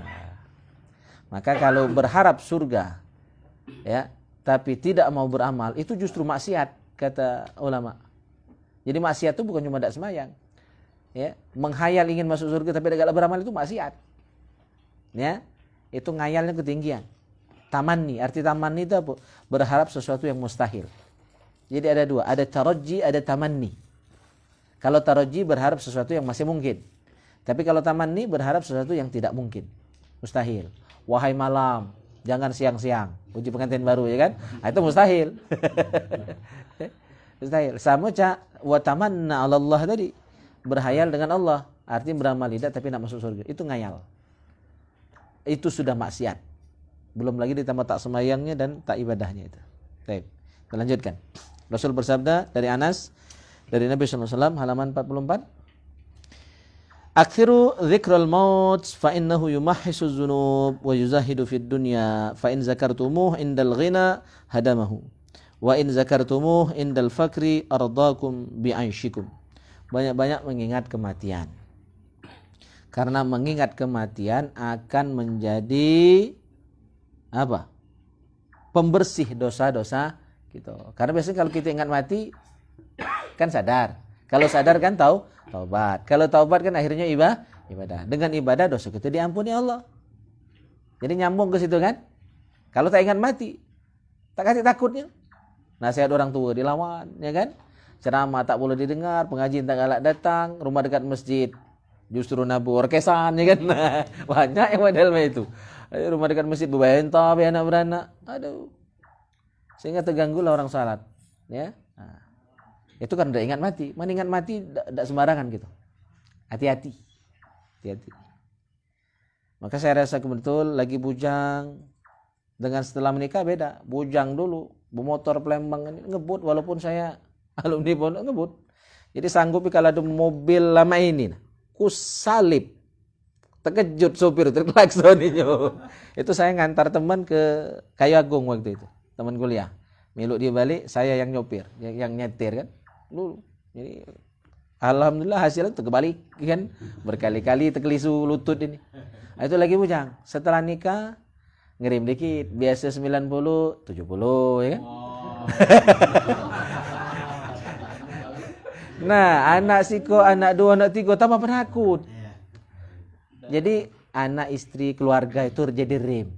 Maka kalau berharap surga, ya, tapi tidak mau beramal, itu justru maksiat, kata ulama. Jadi maksiat itu bukan cuma tidak semayang. Ya, menghayal ingin masuk surga tapi tidak beramal itu maksiat. Ya, itu ngayalnya ketinggian. Tamanni, arti tamanni itu apa? Berharap sesuatu yang mustahil. Jadi ada dua, ada taraji, ada tamanni. Kalau taraji berharap sesuatu yang masih mungkin. Tapi kalau tamanni berharap sesuatu yang tidak mungkin. Mustahil. Wahai malam, jangan siang-siang. Uji pengantin baru ya kan? Nah, itu mustahil. Mustahil. Sama wa tamanna 'ala Allah tadi. Berhayal dengan Allah. Artinya beramal tidak tapi nak masuk surga. Itu ngayal. Itu sudah maksiat. Belum lagi ditambah tak semayangnya dan tak ibadahnya itu. Baik. Kita lanjutkan. Rasul bersabda dari Anas dari Nabi SAW halaman 44. Akthiru dzikral maut fa innahu yumahhisu dzunub wa yuzahidu fid dunya fa in zakartumuh indal ghina hadamahu wa in zakartumuh indal fakri ardaakum bi'aishikum. Banyak-banyak mengingat kematian. Karena mengingat kematian akan menjadi apa? Pembersih dosa-dosa gitu. Karena biasanya kalau kita ingat mati kan sadar. Kalau sadar kan taubat. Kalau taubat kan akhirnya ibadah. Dengan ibadah dosa kita diampuni Allah. Jadi nyambung ke situ kan? Kalau tak ingat mati, tak kasih takutnya. Nasihat orang tua dilawan, ya kan? Ceramah tak boleh didengar, pengajian tak galak datang, rumah dekat masjid justru nabu orkesan, ya kan? Banyak yang model itu. Rumah dekat masjid berbentah, anak beranak. Aduh. Sehingga terganggu lah orang salat, ya. Nah, itu kan udah ingat mati. Mana ingat mati tidak sembarangan gitu. Hati-hati. Maka saya rasa betul lagi bujang dengan setelah menikah beda. Bujang dulu, bermotor Palembang ini ngebut walaupun saya alumni pondok ngebut. Jadi sanggup kalau ada mobil lama ini, ku salib. Terkejut sopir terklaksoninya. Itu saya ngantar teman ke Kayu Agung waktu itu, teman kuliah. Miluk dia balik, saya yang nyopir, yang nyetir kan. Dulu. Jadi alhamdulillah hasilnya terbalik kan. Berkali-kali terkelisu lutut ini. Nah, itu lagi bujang. Setelah nikah ngirim dikit, biasa 90, 70 ya kan. Nah, anak siko, anak 2, anak 3 tambah penakut. Jadi anak, istri, keluarga itu jadi rem.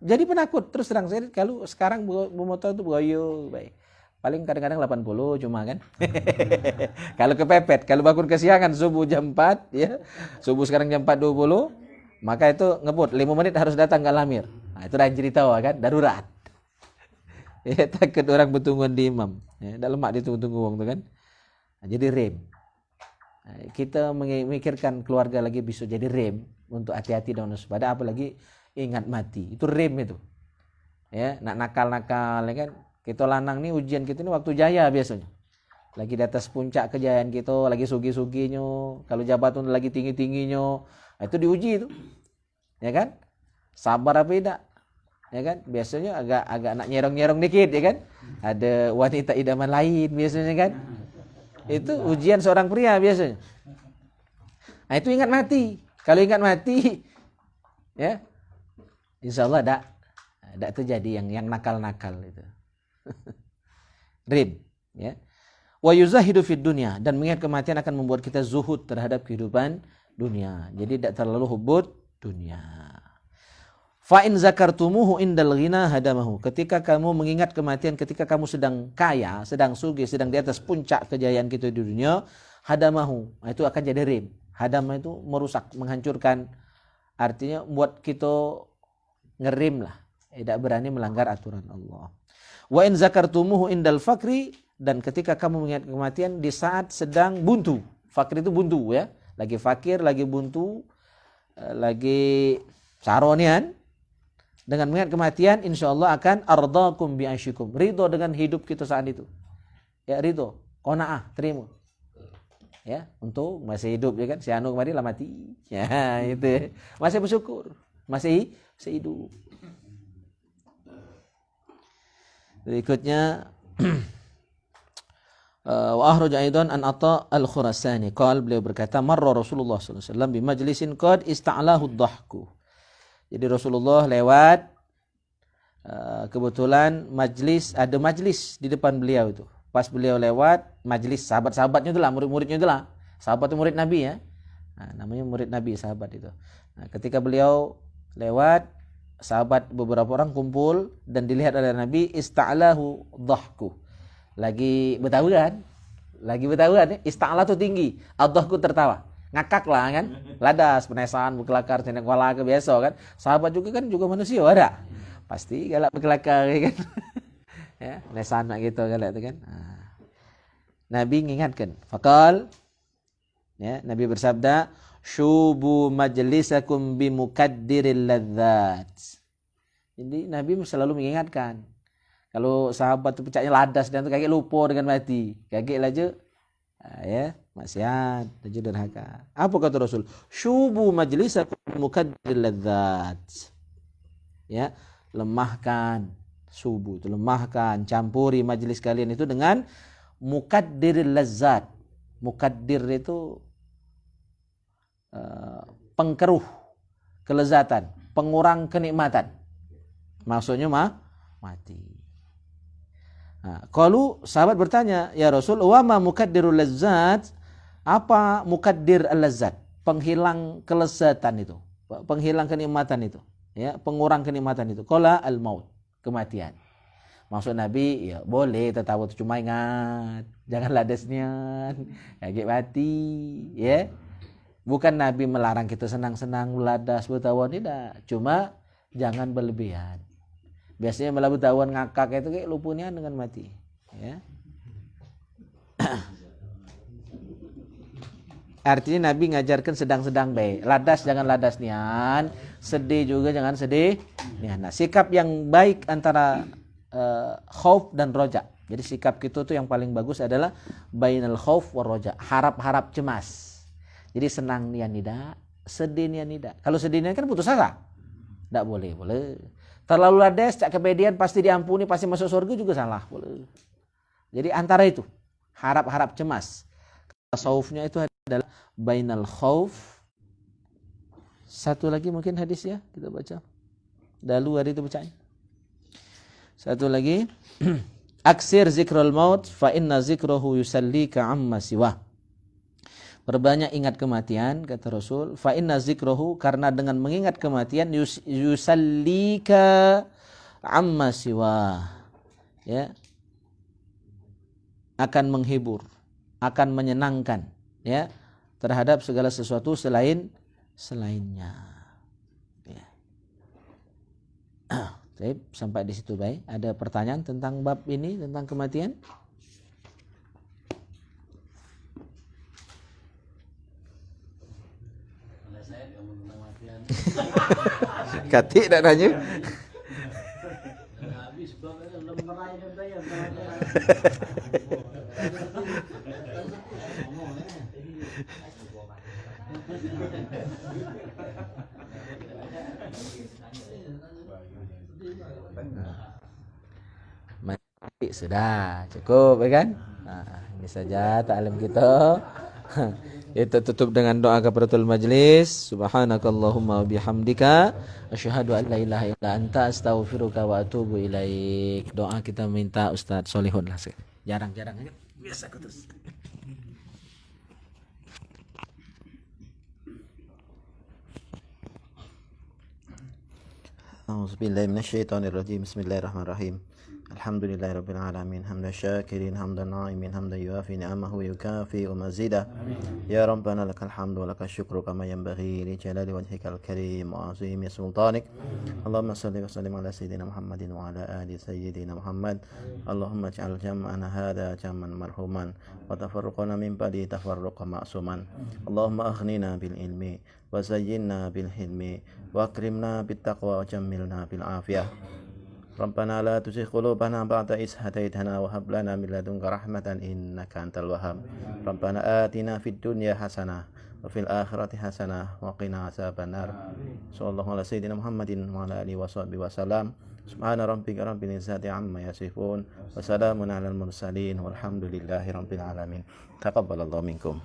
Jadi penakut. Terus terang saya kalau sekarang bermotor itu goyo baik. Paling kadang-kadang 80 cuma kan. Kalau kepepet, kalau bangun kesiangan subuh jam 4 ya. Subuh sekarang jam 4.20, maka itu ngebut 5 menit harus datang ke Lamir. Nah, itu dah cerita kan, darurat. Ya, takut orang bertungguan di imam. Ya, dah lemak ditunggu-tunggu wong tu kan. Nah, jadi rem. Nah, kita memikirkan keluarga lagi bisa jadi rem untuk hati-hati dan waspada, apalagi ingat mati. Itu rem itu. Ya, nak nakal-nakal ya kan. Kita lanang nih ujian kita ini waktu jaya biasanya. Lagi di atas puncak kejayaan kita, lagi sugi-suginya, kalau jabatan lagi tinggi-tingginya, itu diuji itu. Ya kan? Sabar apa tidak? Ya kan? Biasanya agak nak nyerong-nyerong dikit ya kan? Ada wanita idaman lain biasanya kan? Itu ujian seorang pria biasanya. Nah, itu ingat mati. Kalau ingat mati ya, insyaallah tidak terjadi yang nakal-nakal itu. Rib, ya. Wa yuzahidu fid dunya, dan mengingat kematian akan membuat kita zuhud terhadap kehidupan dunia. Jadi tidak terlalu hubud dunia. Fa in zakartumuhu indal ghina hadamahu. Ketika kamu mengingat kematian ketika kamu sedang kaya, sedang sugih, sedang di atas puncak kejayaan kita di dunia, hadamahu. Nah, itu akan jadi rib. Hadam itu merusak, menghancurkan. Artinya buat kita ngerim lah. Tidak berani melanggar aturan Allah. Wa in zakartumuhu indal fakri, dan ketika kamu mengingat kematian di saat sedang buntu. Fakir itu buntu ya. Lagi fakir, lagi buntu, lagi saronian. Dengan mengingat kematian, insyaallah akan ardakum bi asyikum. Ridho dengan hidup kita saat itu. Ya, ridho, qanaah, terima. Ya, untuk masih hidup ya kan. Si anu kemarin lah mati. Ya, itu. Masih bersyukur, masih hidup. Berikutnya wa akhraja aidan an Atha al-Khurasani qala, beliau berkata marra Rasulullah sallallahu alaihi wasallam bi majlisin qad ista'lahu ad-dhahku. Jadi Rasulullah lewat kebetulan ada majlis di depan beliau itu. Pas beliau lewat majlis sahabat-sahabatnya itulah, murid-muridnya itulah. Sahabat itu murid Nabi ya. Nah, namanya murid Nabi sahabat itu. Nah, ketika beliau lewat, sahabat beberapa orang kumpul dan dilihat oleh Nabi ista'lahu dhahku. Lagi bertahuan ya. Ista'la itu tinggi, ad-dhahku tertawa. Ngakak lah kan. Ladas, penesan, berkelakar, tendang kepala biasa kan. Sahabat juga kan manusia ada. Pasti galak berkelakar ya kan. Ya, penesan gitu galak itu kan. Nah, Nabi mengingatkan, faqal, ya, Nabi bersabda, syubu majlisakum bimukaddiril ladzat. Jadi Nabi selalu mengingatkan. Kalau sahabat itu pecahnya ladas dan kaget lupa dengan mati. Kaget aja. Ya, maksiat, aja derhaka. Apa kata Rasul? Syubu majlisakum bimukaddiril ladzat. Ya, lemahkan subuh itu, lemahkan, campuri majlis kalian itu dengan mukaddiril ladzat. Mukaddir itu pengkeruh kelezatan, pengurang kenikmatan. Maksudnya mati. Qalu, sahabat bertanya, ya Rasul, wa ma mukaddirul lazzat? Apa mukaddir al-lazzat? Penghilang kelezatan itu, penghilang kenikmatan itu, ya, pengurang kenikmatan itu. Qala al-maut, kematian. Maksud Nabi, ya boleh tetapi cuma ingat, jangan ladasnya, kayak mati, ya. Bukan Nabi melarang kita senang-senang ladas bertawan, tidak. Cuma jangan berlebihan. Biasanya malah bertawan ngakak itu kayak luputnya dengan mati, ya. Artinya Nabi ngajarkan sedang-sedang baik. Ladas jangan ladas nian, sedih juga jangan sedih nian. Nah, sikap yang baik antara khauf dan roja. Jadi sikap kita tuh yang paling bagus adalah bainal khauf war roja. Harap-harap cemas. Jadi senang nian tidak, sedih nian tidak. Kalau sedih nian kan putus asa. Tidak boleh. Terlalu ladas, cak kebedian pasti diampuni, pasti masuk surga juga salah. Boleh. Jadi antara itu, harap-harap cemas. Tasawufnya itu adalah bainal khauf. Satu lagi mungkin hadis ya, kita baca. Dalu hari itu bacanya. Satu lagi, aksir zikrul maut fa inna zikrahu yusallika amma siwa. Perbanyak ingat kematian, kata Rasul, fa inna zikrahu, karena dengan mengingat kematian yusallika amma siwa. Ya. Akan menghibur, akan menyenangkan, ya, terhadap segala sesuatu selainnya. Ya. Sampai di situ baik. Ada pertanyaan tentang bab ini, tentang kematian? Kalau saya ngomong tentang kematian. Katik tak nanya. Habis pokoknya lemerai kan saya. Mati sudah cukup, ya kan? Nah, ini saja ta'lim kita. Kita tutup dengan doa kafaratul majlis. Subhanakallahumma wa bihamdika asyhadu an la ilaha illa anta astaghfiruka wa atubu ilaik. Doa kita minta Ustaz Solihun lah. Jarang-jarang aja. Biasa aku terus. A'udzubillahi minasyaitonirrajim. Bismillahirrahmanirrahim. Alhamdulillahirabbil alamin, hamdan syakirin, hamdan na'imin, hamdan yuafi ni'amahu yukafi wa mazida. Ya Rabbana lakal hamdu wa lakal syukru kama yanbaghi li jalali wajhikal karim wa azimi sultanik. Allahumma shalli wa sallim ala sayyidina Muhammadin wa ala ali sayyidina Muhammad. Allahumma ij'al jam'ana hadha jam'an marhuman wa tafarruqana min ba'di tafarruqan ma'suman. Allahumma aghnina bil ilmi wa zayyinna bil hilmi wa akrimna bit taqwa wa jammilna bil afiyah. Rabbana la tuzigh qulubana ba'da idh hadaytana wa hab lana min ladunka rahmatan innaka antal wahhab. Rabbana atina fid dunya hasanah wa fil akhirati hasanah wa qina adzabannar. Sallallahu ala sayyidina Muhammadin wa ala alihi wa sahbihi wa salam. Subhana rabbika rabbil izzati amma yasifun wa salamun alal mursalin walhamdulillahi rabbil alamin. Taqabbalallahu minkum.